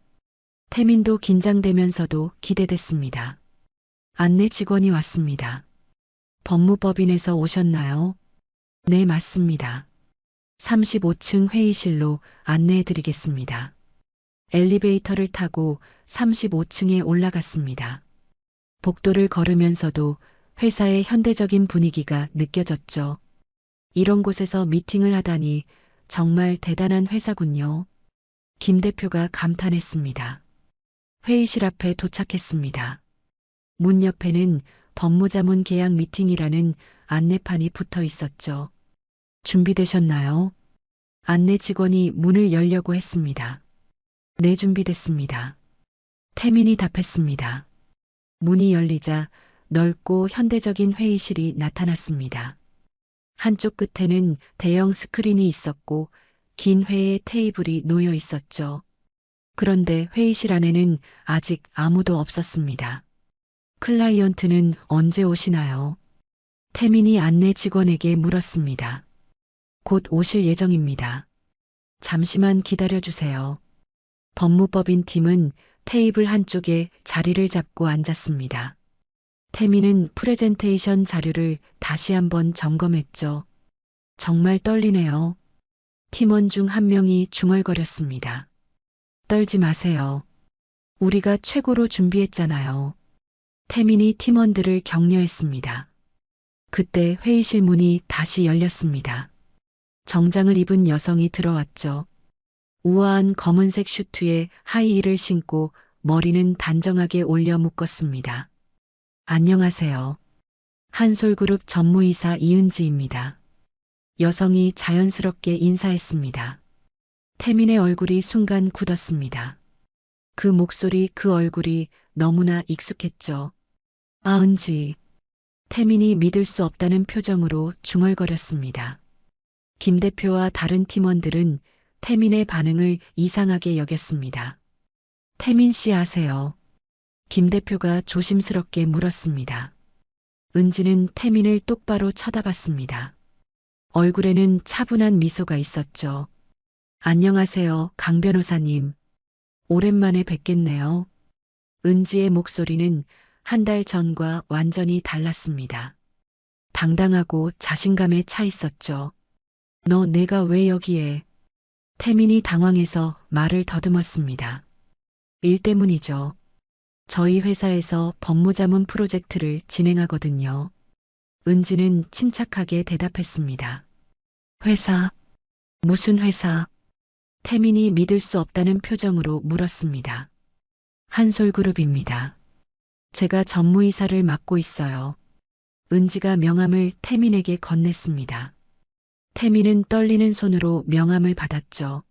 태민도 긴장되면서도 기대됐습니다. 안내 직원이 왔습니다. 법무법인에서 오셨나요? 네, 맞습니다. 35층 회의실로 안내해 드리겠습니다. 엘리베이터를 타고 35층에 올라갔습니다. 복도를 걸으면서도 회사의 현대적인 분위기가 느껴졌죠. 이런 곳에서 미팅을 하다니 정말 대단한 회사군요. 김 대표가 감탄했습니다. 회의실 앞에 도착했습니다. 문 옆에는 법무자문 계약 미팅이라는 안내판이 붙어 있었죠. 준비되셨나요? 안내 직원이 문을 열려고 했습니다. 네, 준비됐습니다. 태민이 답했습니다. 문이 열리자 넓고 현대적인 회의실이 나타났습니다. 한쪽 끝에는 대형 스크린이 있었고 긴 회의 테이블이 놓여 있었죠. 그런데 회의실 안에는 아직 아무도 없었습니다. 클라이언트는 언제 오시나요? 태민이 안내 직원에게 물었습니다. 곧 오실 예정입니다. 잠시만 기다려주세요. 법무법인 팀은 테이블 한쪽에 자리를 잡고 앉았습니다. 태민은 프레젠테이션 자료를 다시 한번 점검했죠. 정말 떨리네요. 팀원 중 한 명이 중얼거렸습니다. 떨지 마세요. 우리가 최고로 준비했잖아요. 태민이 팀원들을 격려했습니다. 그때 회의실 문이 다시 열렸습니다. 정장을 입은 여성이 들어왔죠. 우아한 검은색 슈트에 하이힐을 신고 머리는 단정하게 올려 묶었습니다. 안녕하세요. 한솔그룹 전무이사 이은지입니다. 여성이 자연스럽게 인사했습니다. 태민의 얼굴이 순간 굳었습니다. 그 목소리, 그 얼굴이 너무나 익숙했죠. 아, 은지. 태민이 믿을 수 없다는 표정으로 중얼거렸습니다. 김 대표와 다른 팀원들은 태민의 반응을 이상하게 여겼습니다. 태민 씨 아세요? 김 대표가 조심스럽게 물었습니다. 은지는 태민을 똑바로 쳐다봤습니다. 얼굴에는 차분한 미소가 있었죠. 안녕하세요, 강 변호사님. 오랜만에 뵙겠네요. 은지의 목소리는 한 달 전과 완전히 달랐습니다. 당당하고 자신감에 차 있었죠. 너 내가 왜 여기에? 태민이 당황해서 말을 더듬었습니다. 일 때문이죠. 저희 회사에서 법무자문 프로젝트를 진행하거든요. 은지는 침착하게 대답했습니다. 회사? 무슨 회사? 태민이 믿을 수 없다는 표정으로 물었습니다. 한솔그룹입니다. 제가 전무이사를 맡고 있어요. 은지가 명함을 태민에게 건넸습니다. 태민은 떨리는 손으로 명함을 받았죠.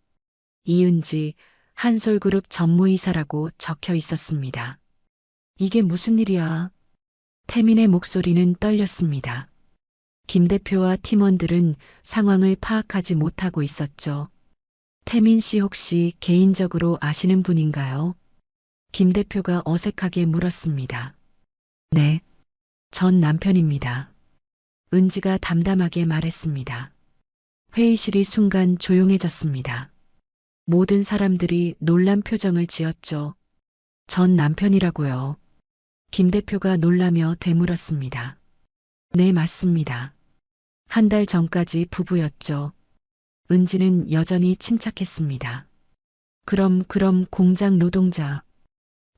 이은지, 한솔그룹 전무이사라고 적혀 있었습니다. 이게 무슨 일이야? 태민의 목소리는 떨렸습니다. 김 대표와 팀원들은 상황을 파악하지 못하고 있었죠. 태민 씨 혹시 개인적으로 아시는 분인가요? 김 대표가 어색하게 물었습니다. 네, 전 남편입니다. 은지가 담담하게 말했습니다. 회의실이 순간 조용해졌습니다. 모든 사람들이 놀란 표정을 지었죠. 전 남편이라고요. 김 대표가 놀라며 되물었습니다. 네, 맞습니다. 한 달 전까지 부부였죠. 은지는 여전히 침착했습니다. 그럼 공장 노동자.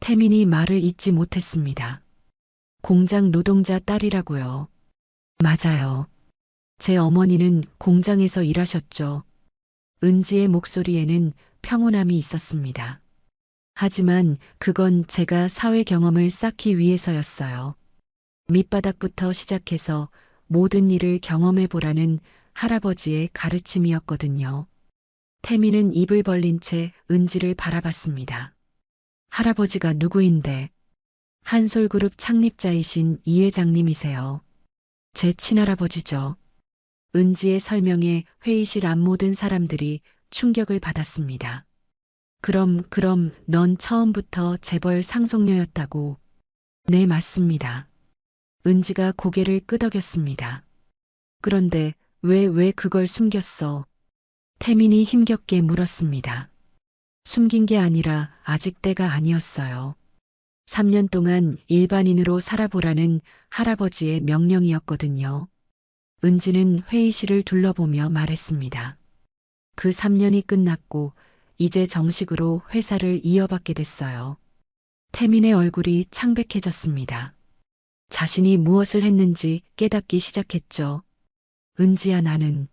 태민이 말을 잇지 못했습니다. 공장 노동자 딸이라고요. 맞아요. 제 어머니는 공장에서 일하셨죠. 은지의 목소리에는 평온함이 있었습니다. 하지만 그건 제가 사회 경험을 쌓기 위해서였어요. 밑바닥부터 시작해서 모든 일을 경험해 보라는 할아버지의 가르침이었거든요. 태민은 입을 벌린 채 은지를 바라봤습니다. 할아버지가 누구인데? 한솔그룹 창립자이신 이 회장님이세요. 제 친할아버지죠. 은지의 설명에 회의실 앞 모든 사람들이 충격을 받았습니다. 그럼 넌 처음부터 재벌 상속녀였다고? 네, 맞습니다. 은지가 고개를 끄덕였습니다. 그런데 왜 그걸 숨겼어? 태민이 힘겹게 물었습니다. 숨긴 게 아니라 아직 때가 아니었어요. 3년 동안 일반인으로 살아보라는 할아버지의 명령이었거든요. 은지는 회의실을 둘러보며 말했습니다. 그 3년이 끝났고 이제 정식으로 회사를 이어받게 됐어요. 태민의 얼굴이 창백해졌습니다. 자신이 무엇을 했는지 깨닫기 시작했죠. 은지야, 나는.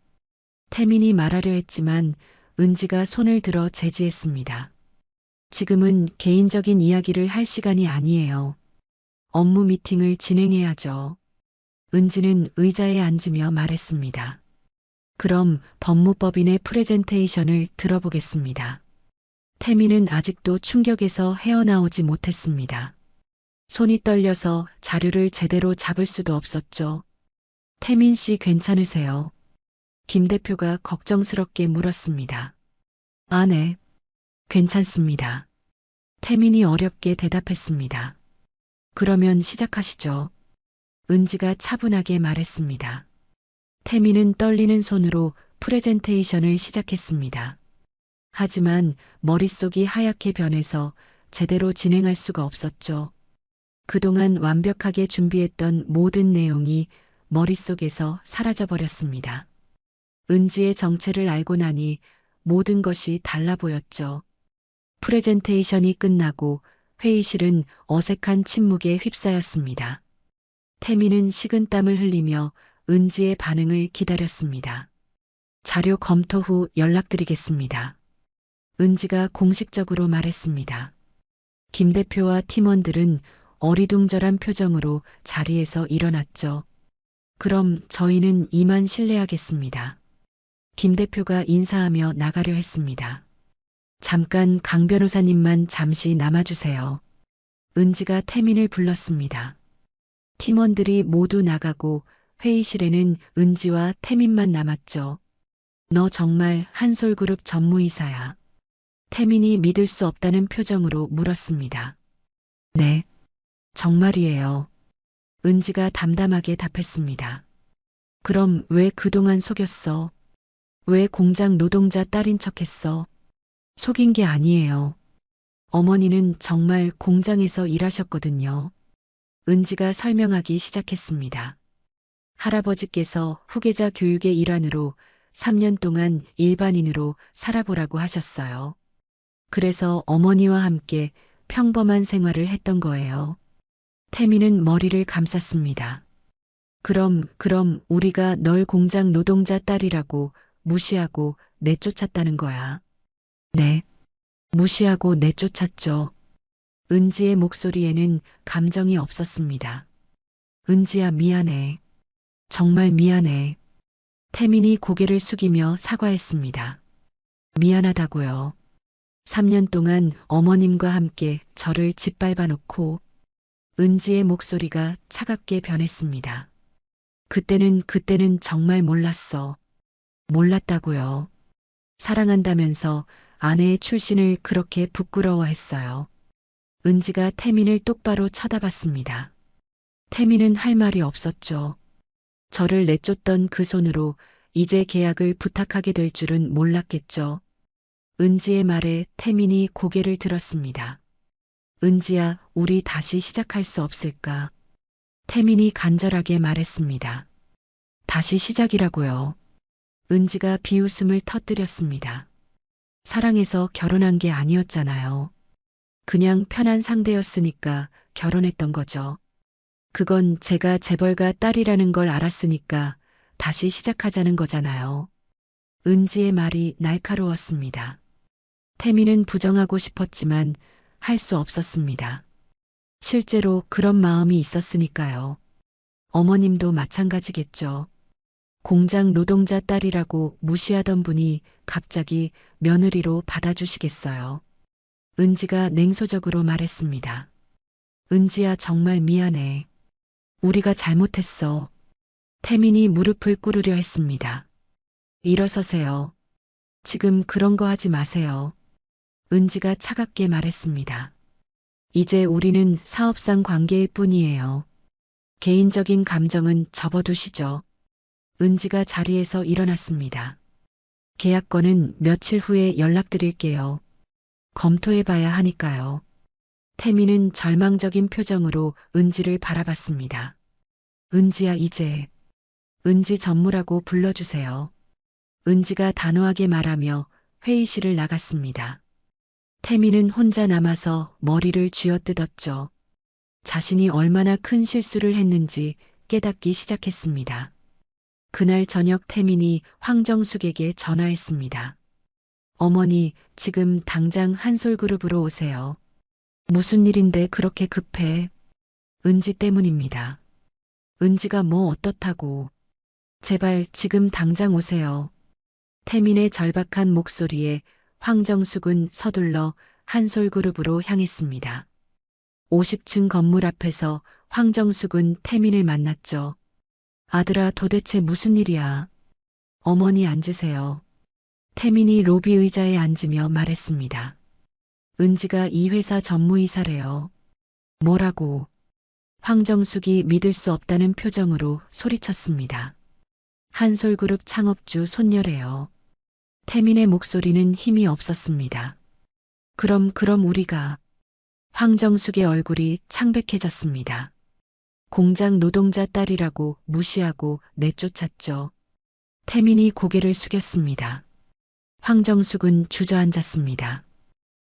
태민이 말하려 했지만 은지가 손을 들어 제지했습니다. 지금은 개인적인 이야기를 할 시간이 아니에요. 업무 미팅을 진행해야죠. 은지는 의자에 앉으며 말했습니다. 그럼 법무법인의 프레젠테이션을 들어보겠습니다. 태민은 아직도 충격에서 헤어나오지 못했습니다. 손이 떨려서 자료를 제대로 잡을 수도 없었죠. 태민 씨 괜찮으세요? 김 대표가 걱정스럽게 물었습니다. 아, 네. 괜찮습니다. 태민이 어렵게 대답했습니다. 그러면 시작하시죠. 은지가 차분하게 말했습니다. 태민은 떨리는 손으로 프레젠테이션을 시작했습니다. 하지만 머릿속이 하얗게 변해서 제대로 진행할 수가 없었죠. 그동안 완벽하게 준비했던 모든 내용이 머릿속에서 사라져버렸습니다. 은지의 정체를 알고 나니 모든 것이 달라 보였죠. 프레젠테이션이 끝나고 회의실은 어색한 침묵에 휩싸였습니다. 태민은 식은땀을 흘리며 은지의 반응을 기다렸습니다. 자료 검토 후 연락드리겠습니다. 은지가 공식적으로 말했습니다. 김 대표와 팀원들은 어리둥절한 표정으로 자리에서 일어났죠. 그럼 저희는 이만 실례하겠습니다. 김 대표가 인사하며 나가려 했습니다. 잠깐 강 변호사님만 잠시 남아주세요. 은지가 태민을 불렀습니다. 팀원들이 모두 나가고 회의실에는 은지와 태민만 남았죠. 너 정말 한솔그룹 전무이사야. 태민이 믿을 수 없다는 표정으로 물었습니다. 네, 정말이에요. 은지가 담담하게 답했습니다. 그럼 왜 그동안 속였어? 왜 공장 노동자 딸인 척했어? 속인 게 아니에요. 어머니는 정말 공장에서 일하셨거든요. 은지가 설명하기 시작했습니다. 할아버지께서 후계자 교육의 일환으로 3년 동안 일반인으로 살아보라고 하셨어요. 그래서 어머니와 함께 평범한 생활을 했던 거예요. 태민은 머리를 감쌌습니다. 그럼 우리가 널 공장 노동자 딸이라고 무시하고 내쫓았다는 거야. 네, 무시하고 내쫓았죠. 은지의 목소리에는 감정이 없었습니다. 은지야, 미안해. 정말 미안해. 태민이 고개를 숙이며 사과했습니다. 미안하다고요. 3년 동안 어머님과 함께 저를 짓밟아 놓고. 은지의 목소리가 차갑게 변했습니다. 그때는 정말 몰랐어. 몰랐다고요. 사랑한다면서 아내의 출신을 그렇게 부끄러워했어요. 은지가 태민을 똑바로 쳐다봤습니다. 태민은 할 말이 없었죠. 저를 내쫓던 그 손으로 이제 계약을 부탁하게 될 줄은 몰랐겠죠. 은지의 말에 태민이 고개를 들었습니다. 은지야, 우리 다시 시작할 수 없을까? 태민이 간절하게 말했습니다. 다시 시작이라고요. 은지가 비웃음을 터뜨렸습니다. 사랑해서 결혼한 게 아니었잖아요. 그냥 편한 상대였으니까 결혼했던 거죠. 그건 제가 재벌가 딸이라는 걸 알았으니까 다시 시작하자는 거잖아요. 은지의 말이 날카로웠습니다. 태민은 부정하고 싶었지만 할 수 없었습니다. 실제로 그런 마음이 있었으니까요. 어머님도 마찬가지겠죠. 공장 노동자 딸이라고 무시하던 분이 갑자기 며느리로 받아주시겠어요. 은지가 냉소적으로 말했습니다. 은지야, 정말 미안해. 우리가 잘못했어. 태민이 무릎을 꿇으려 했습니다. 일어서세요. 지금 그런 거 하지 마세요. 은지가 차갑게 말했습니다. 이제 우리는 사업상 관계일 뿐이에요. 개인적인 감정은 접어두시죠. 은지가 자리에서 일어났습니다. 계약건은 며칠 후에 연락드릴게요. 검토해봐야 하니까요. 태민은 절망적인 표정으로 은지를 바라봤습니다. 은지야, 이제. 은지 전무라고 불러주세요. 은지가 단호하게 말하며 회의실을 나갔습니다. 태민은 혼자 남아서 머리를 쥐어뜯었죠. 자신이 얼마나 큰 실수를 했는지 깨닫기 시작했습니다. 그날 저녁 태민이 황정숙에게 전화했습니다. 어머니, 지금 당장 한솔그룹으로 오세요. 무슨 일인데 그렇게 급해? 은지 때문입니다. 은지가 뭐 어떻다고. 제발 지금 당장 오세요. 태민의 절박한 목소리에 황정숙은 서둘러 한솔그룹으로 향했습니다. 50층 건물 앞에서 황정숙은 태민을 만났죠. 아들아, 도대체 무슨 일이야? 어머니, 앉으세요. 태민이 로비 의자에 앉으며 말했습니다. 은지가 이 회사 전무이사래요. 뭐라고? 황정숙이 믿을 수 없다는 표정으로 소리쳤습니다. 한솔그룹 창업주 손녀래요. 태민의 목소리는 힘이 없었습니다. 그럼 우리가. 황정숙의 얼굴이 창백해졌습니다. 공장 노동자 딸이라고 무시하고 내쫓았죠. 태민이 고개를 숙였습니다. 황정숙은 주저앉았습니다.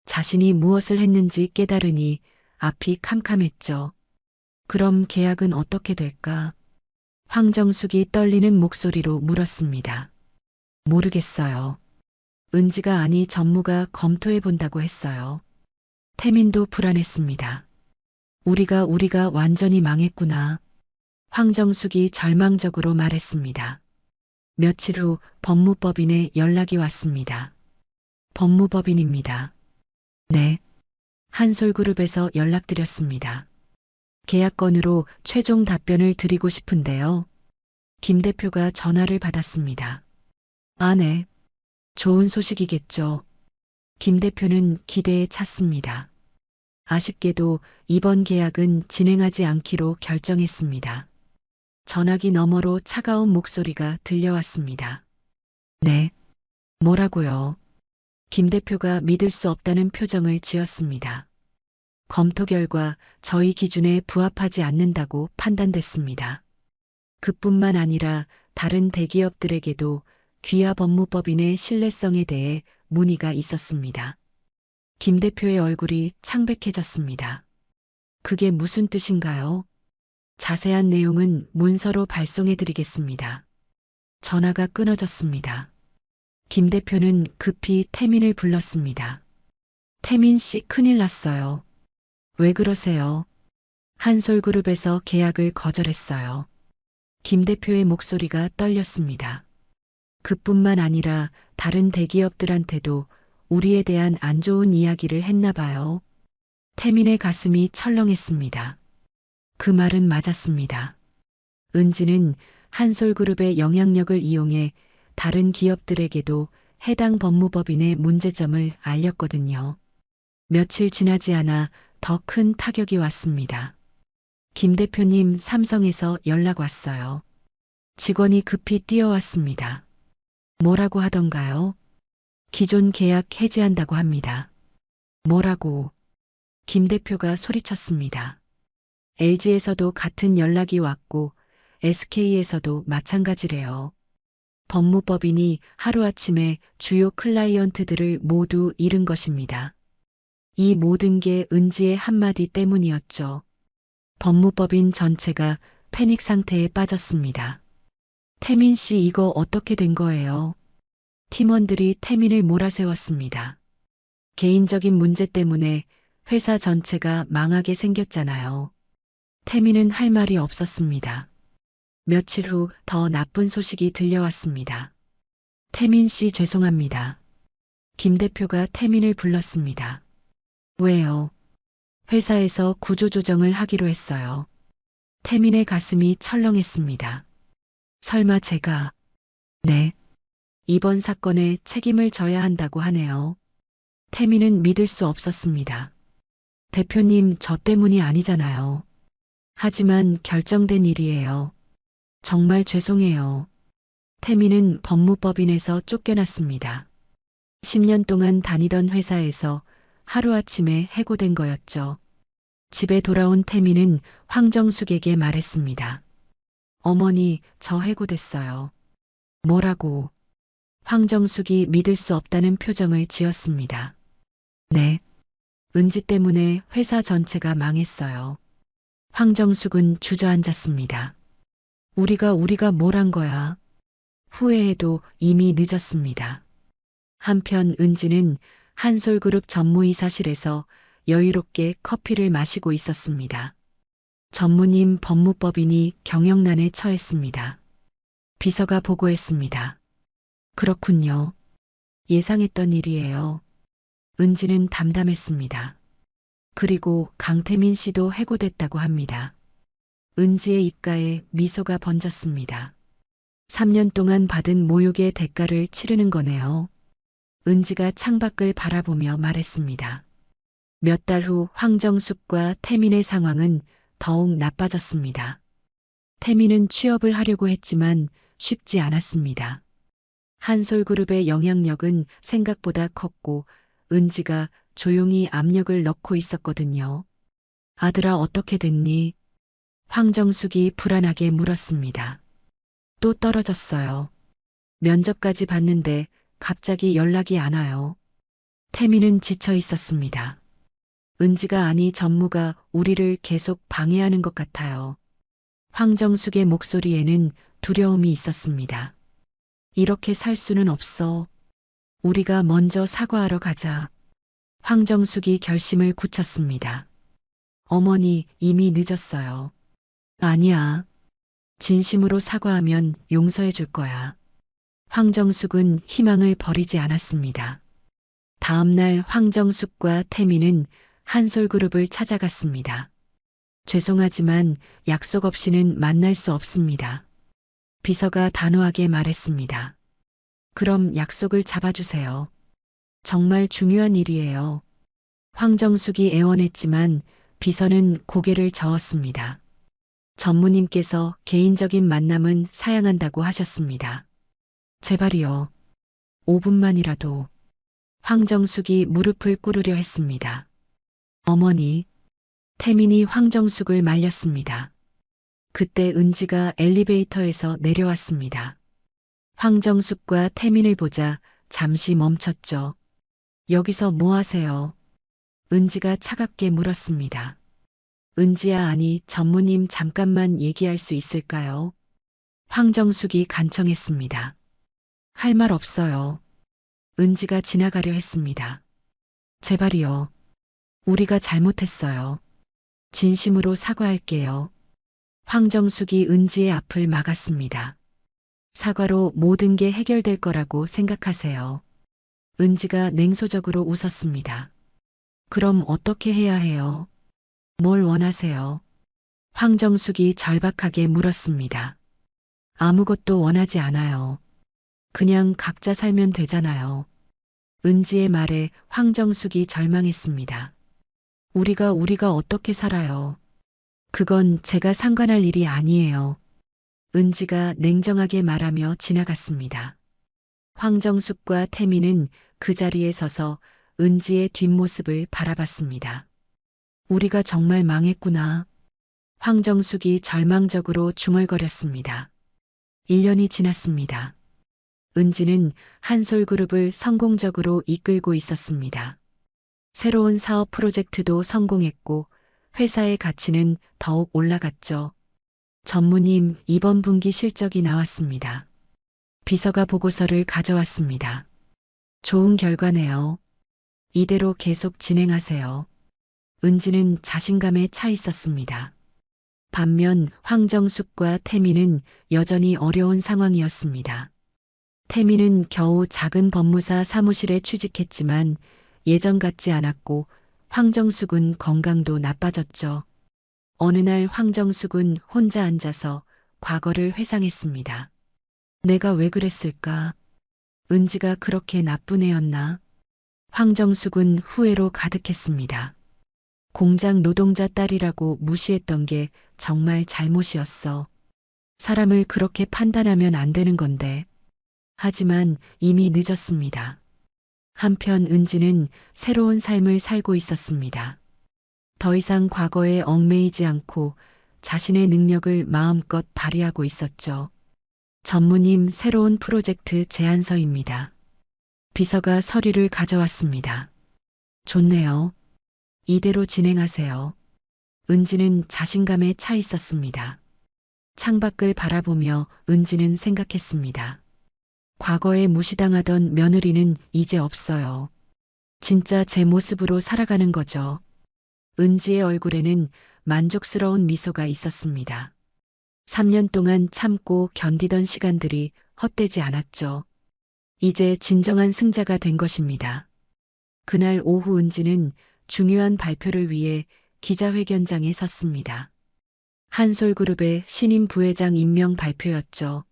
자신이 무엇을 했는지 깨달으니 앞이 캄캄했죠. 그럼 계약은 어떻게 될까? 황정숙이 떨리는 목소리로 물었습니다. 모르겠어요. 은지가 아니 전무가 검토해 본다고 했어요. 태민도 불안했습니다. 우리가 완전히 망했구나. 황정숙이 절망적으로 말했습니다. 며칠 후 법무법인에 연락이 왔습니다. 법무법인입니다. 네. 한솔그룹에서 연락드렸습니다. 계약건으로 최종 답변을 드리고 싶은데요. 김 대표가 전화를 받았습니다. 아, 네. 좋은 소식이겠죠. 김 대표는 기대에 찼습니다. 아쉽게도 이번 계약은 진행하지 않기로 결정했습니다. 전화기 너머로 차가운 목소리가 들려왔습니다. 네. 뭐라고요? 김 대표가 믿을 수 없다는 표정을 지었습니다. 검토 결과 저희 기준에 부합하지 않는다고 판단됐습니다. 그뿐만 아니라 다른 대기업들에게도 귀하 법무법인의 신뢰성에 대해 문의가 있었습니다. 김 대표의 얼굴이 창백해졌습니다. 그게 무슨 뜻인가요? 자세한 내용은 문서로 발송해 드리겠습니다. 전화가 끊어졌습니다. 김 대표는 급히 태민을 불렀습니다. 태민 씨, 큰일 났어요. 왜 그러세요? 한솔그룹에서 계약을 거절했어요. 김 대표의 목소리가 떨렸습니다. 그뿐만 아니라 다른 대기업들한테도 우리에 대한 안 좋은 이야기를 했나 봐요. 태민의 가슴이 철렁했습니다. 그 말은 맞았습니다. 은지는 한솔그룹의 영향력을 이용해 다른 기업들에게도 해당 법무법인의 문제점을 알렸거든요. 며칠 지나지 않아 더 큰 타격이 왔습니다. 김 대표님 삼성에서 연락 왔어요. 직원이 급히 뛰어왔습니다. 뭐라고 하던가요? 기존 계약 해지한다고 합니다. 뭐라고? 김 대표가 소리쳤습니다. LG에서도 같은 연락이 왔고 SK에서도 마찬가지래요. 법무법인이 하루아침에 주요 클라이언트들을 모두 잃은 것입니다. 이 모든 게 은지의 한마디 때문이었죠. 법무법인 전체가 패닉 상태에 빠졌습니다. 태민 씨 이거 어떻게 된 거예요? 팀원들이 태민을 몰아세웠습니다. 개인적인 문제 때문에 회사 전체가 망하게 생겼잖아요. 태민은 할 말이 없었습니다. 며칠 후 더 나쁜 소식이 들려왔습니다. 태민 씨 죄송합니다. 김 대표가 태민을 불렀습니다. 왜요? 회사에서 구조조정을 하기로 했어요. 태민의 가슴이 철렁했습니다. 설마 제가... 네. 이번 사건에 책임을 져야 한다고 하네요. 태민은 믿을 수 없었습니다. 대표님 저 때문이 아니잖아요. 하지만 결정된 일이에요. 정말 죄송해요. 태민은 법무법인에서 쫓겨났습니다. 10년 동안 다니던 회사에서 하루아침에 해고된 거였죠. 집에 돌아온 태민은 황정숙에게 말했습니다. 어머니, 저 해고됐어요. 뭐라고? 황정숙이 믿을 수 없다는 표정을 지었습니다. 네. 은지 때문에 회사 전체가 망했어요. 황정숙은 주저앉았습니다. 우리가 뭘 한 거야? 후회해도 이미 늦었습니다. 한편 은지는 한솔그룹 전무이사실에서 여유롭게 커피를 마시고 있었습니다. 전무님 법무법인이 경영난에 처했습니다. 비서가 보고했습니다. 그렇군요. 예상했던 일이에요. 은지는 담담했습니다. 그리고 강태민 씨도 해고됐다고 합니다. 은지의 입가에 미소가 번졌습니다. 3년 동안 받은 모욕의 대가를 치르는 거네요. 은지가 창밖을 바라보며 말했습니다. 몇 달 후 황정숙과 태민의 상황은 더욱 나빠졌습니다. 태민은 취업을 하려고 했지만 쉽지 않았습니다. 한솔그룹의 영향력은 생각보다 컸고 은지가 조용히 압력을 넣고 있었거든요. 아들아 어떻게 됐니? 황정숙이 불안하게 물었습니다. 또 떨어졌어요. 면접까지 봤는데 갑자기 연락이 안 와요. 태민은 지쳐 있었습니다. 은지가 아니 전무가 우리를 계속 방해하는 것 같아요. 황정숙의 목소리에는 두려움이 있었습니다. 이렇게 살 수는 없어. 우리가 먼저 사과하러 가자. 황정숙이 결심을 굳혔습니다. 어머니, 이미 늦었어요. 아니야. 진심으로 사과하면 용서해 줄 거야. 황정숙은 희망을 버리지 않았습니다. 다음 날 황정숙과 태민은 한솔그룹을 찾아갔습니다. 죄송하지만 약속 없이는 만날 수 없습니다. 비서가 단호하게 말했습니다. 그럼 약속을 잡아주세요. 정말 중요한 일이에요. 황정숙이 애원했지만 비서는 고개를 저었습니다. 전무님께서 개인적인 만남은 사양한다고 하셨습니다. 제발이요. 5분만이라도. 황정숙이 무릎을 꿇으려 했습니다. 어머니. 태민이 황정숙을 말렸습니다. 그때 은지가 엘리베이터에서 내려왔습니다. 황정숙과 태민을 보자 잠시 멈췄죠. 여기서 뭐 하세요? 은지가 차갑게 물었습니다. 은지야 아니 전무님 잠깐만 얘기할 수 있을까요? 황정숙이 간청했습니다. 할 말 없어요. 은지가 지나가려 했습니다. 제발이요. 우리가 잘못했어요. 진심으로 사과할게요. 황정숙이 은지의 앞을 막았습니다. 사과로 모든 게 해결될 거라고 생각하세요. 은지가 냉소적으로 웃었습니다. 그럼 어떻게 해야 해요? 뭘 원하세요? 황정숙이 절박하게 물었습니다. 아무것도 원하지 않아요. 그냥 각자 살면 되잖아요. 은지의 말에 황정숙이 절망했습니다. 우리가 어떻게 살아요? 그건 제가 상관할 일이 아니에요. 은지가 냉정하게 말하며 지나갔습니다. 황정숙과 태민은 그 자리에 서서 은지의 뒷모습을 바라봤습니다. 우리가 정말 망했구나. 황정숙이 절망적으로 중얼거렸습니다. 1년이 지났습니다. 은지는 한솔그룹을 성공적으로 이끌고 있었습니다. 새로운 사업 프로젝트도 성공했고 회사의 가치는 더욱 올라갔죠. 전무님, 이번 분기 실적이 나왔습니다. 비서가 보고서를 가져왔습니다. 좋은 결과네요. 이대로 계속 진행하세요. 은지는 자신감에 차 있었습니다. 반면 황정숙과 태민은 여전히 어려운 상황이었습니다. 태민은 겨우 작은 법무사 사무실에 취직했지만 예전 같지 않았고 황정숙은 건강도 나빠졌죠. 어느 날 황정숙은 혼자 앉아서 과거를 회상했습니다. 내가 왜 그랬을까? 은지가 그렇게 나쁜 애였나? 황정숙은 후회로 가득했습니다. 공장 노동자 딸이라고 무시했던 게 정말 잘못이었어. 사람을 그렇게 판단하면 안 되는 건데. 하지만 이미 늦었습니다. 한편 은지는 새로운 삶을 살고 있었습니다. 더 이상 과거에 얽매이지 않고 자신의 능력을 마음껏 발휘하고 있었죠. 전무님, 새로운 프로젝트 제안서입니다. 비서가 서류를 가져왔습니다. 좋네요. 이대로 진행하세요. 은지는 자신감에 차 있었습니다. 창밖을 바라보며 은지는 생각했습니다. 과거에 무시당하던 며느리는 이제 없어요. 진짜 제 모습으로 살아가는 거죠. 은지의 얼굴에는 만족스러운 미소가 있었습니다. 3년 동안 참고 견디던 시간들이 헛되지 않았죠. 이제 진정한 승자가 된 것입니다. 그날 오후 은지는 중요한 발표를 위해 기자회견장에 섰습니다. 한솔그룹의 신임 부회장 임명 발표였죠.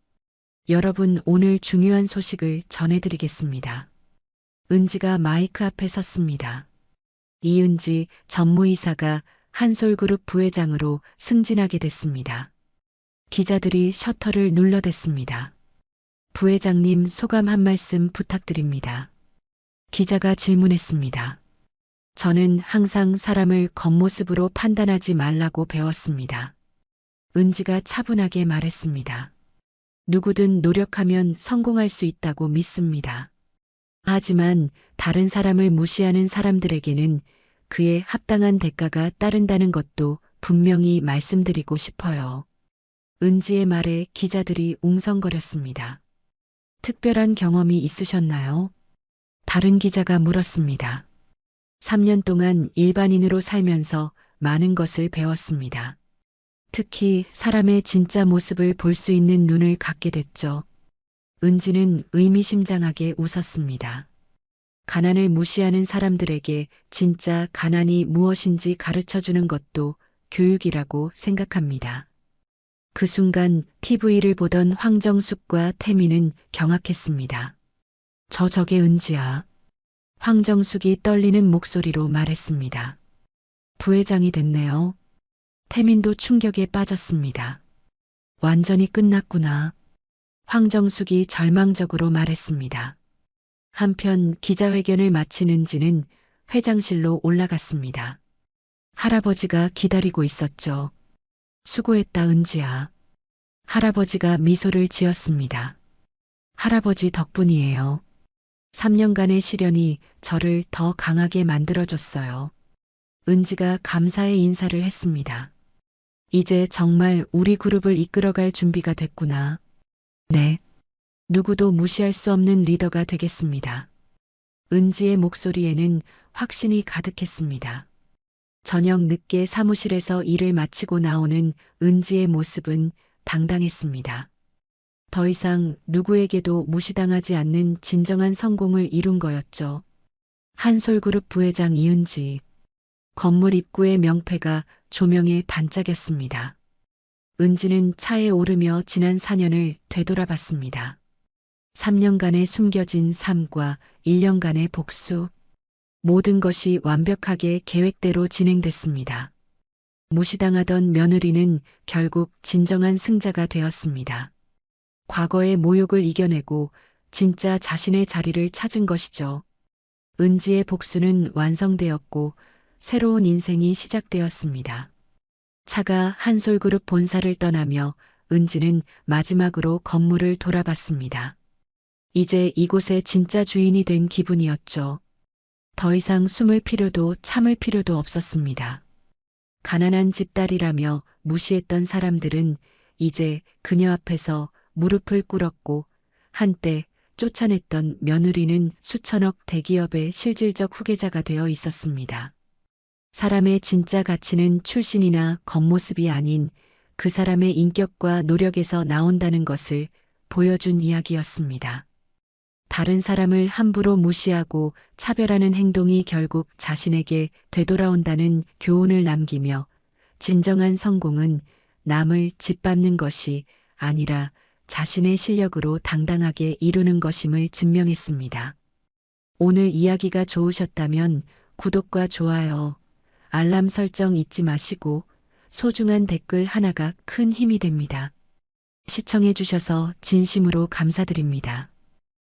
여러분, 오늘 중요한 소식을 전해드리겠습니다. 은지가 마이크 앞에 섰습니다. 이은지 전무이사가 한솔그룹 부회장으로 승진하게 됐습니다. 기자들이 셔터를 눌러댔습니다. 부회장님, 소감 한 말씀 부탁드립니다. 기자가 질문했습니다. 저는 항상 사람을 겉모습으로 판단하지 말라고 배웠습니다. 은지가 차분하게 말했습니다. 누구든 노력하면 성공할 수 있다고 믿습니다. 하지만 다른 사람을 무시하는 사람들에게는 그에 합당한 대가가 따른다는 것도 분명히 말씀드리고 싶어요. 은지의 말에 기자들이 웅성거렸습니다. 특별한 경험이 있으셨나요? 다른 기자가 물었습니다. 3년 동안 일반인으로 살면서 많은 것을 배웠습니다. 특히 사람의 진짜 모습을 볼 수 있는 눈을 갖게 됐죠. 은지는 의미심장하게 웃었습니다. 가난을 무시하는 사람들에게 진짜 가난이 무엇인지 가르쳐 주는 것도 교육이라고 생각합니다. 그 순간 TV를 보던 황정숙과 태민은 경악했습니다. 저게 은지야. 황정숙이 떨리는 목소리로 말했습니다. 부회장이 됐네요. 태민도 충격에 빠졌습니다. 완전히 끝났구나. 황정숙이 절망적으로 말했습니다. 한편 기자회견을 마친 은지는 회장실로 올라갔습니다. 할아버지가 기다리고 있었죠. 수고했다, 은지야. 할아버지가 미소를 지었습니다. 할아버지 덕분이에요. 3년간의 시련이 저를 더 강하게 만들어줬어요. 은지가 감사의 인사를 했습니다. 이제 정말 우리 그룹을 이끌어갈 준비가 됐구나. 네. 누구도 무시할 수 없는 리더가 되겠습니다. 은지의 목소리에는 확신이 가득했습니다. 저녁 늦게 사무실에서 일을 마치고 나오는 은지의 모습은 당당했습니다. 더 이상 누구에게도 무시당하지 않는 진정한 성공을 이룬 거였죠. 한솔그룹 부회장 이은지. 건물 입구의 명패가 조명에 반짝였습니다. 은지는 차에 오르며 지난 4년을 되돌아봤습니다. 3년간의 숨겨진 삶과 1년간의 복수. 모든 것이 완벽하게 계획대로 진행됐습니다. 무시당하던 며느리는 결국 진정한 승자가 되었습니다. 과거의 모욕을 이겨내고 진짜 자신의 자리를 찾은 것이죠. 은지의 복수는 완성되었고 새로운 인생이 시작되었습니다. 차가 한솔그룹 본사를 떠나며 은지는 마지막으로 건물을 돌아봤습니다. 이제 이곳의 진짜 주인이 된 기분이었죠. 더 이상 숨을 필요도 참을 필요도 없었습니다. 가난한 집딸이라며 무시했던 사람들은 이제 그녀 앞에서 무릎을 꿇었고 한때 쫓아냈던 며느리는 수천억 대기업의 실질적 후계자가 되어 있었습니다. 사람의 진짜 가치는 출신이나 겉모습이 아닌 그 사람의 인격과 노력에서 나온다는 것을 보여준 이야기였습니다. 다른 사람을 함부로 무시하고 차별하는 행동이 결국 자신에게 되돌아온다는 교훈을 남기며 진정한 성공은 남을 짓밟는 것이 아니라 자신의 실력으로 당당하게 이루는 것임을 증명했습니다. 오늘 이야기가 좋으셨다면 구독과 좋아요, 알람 설정 잊지 마시고 소중한 댓글 하나가 큰 힘이 됩니다. 시청해 주셔서 진심으로 감사드립니다.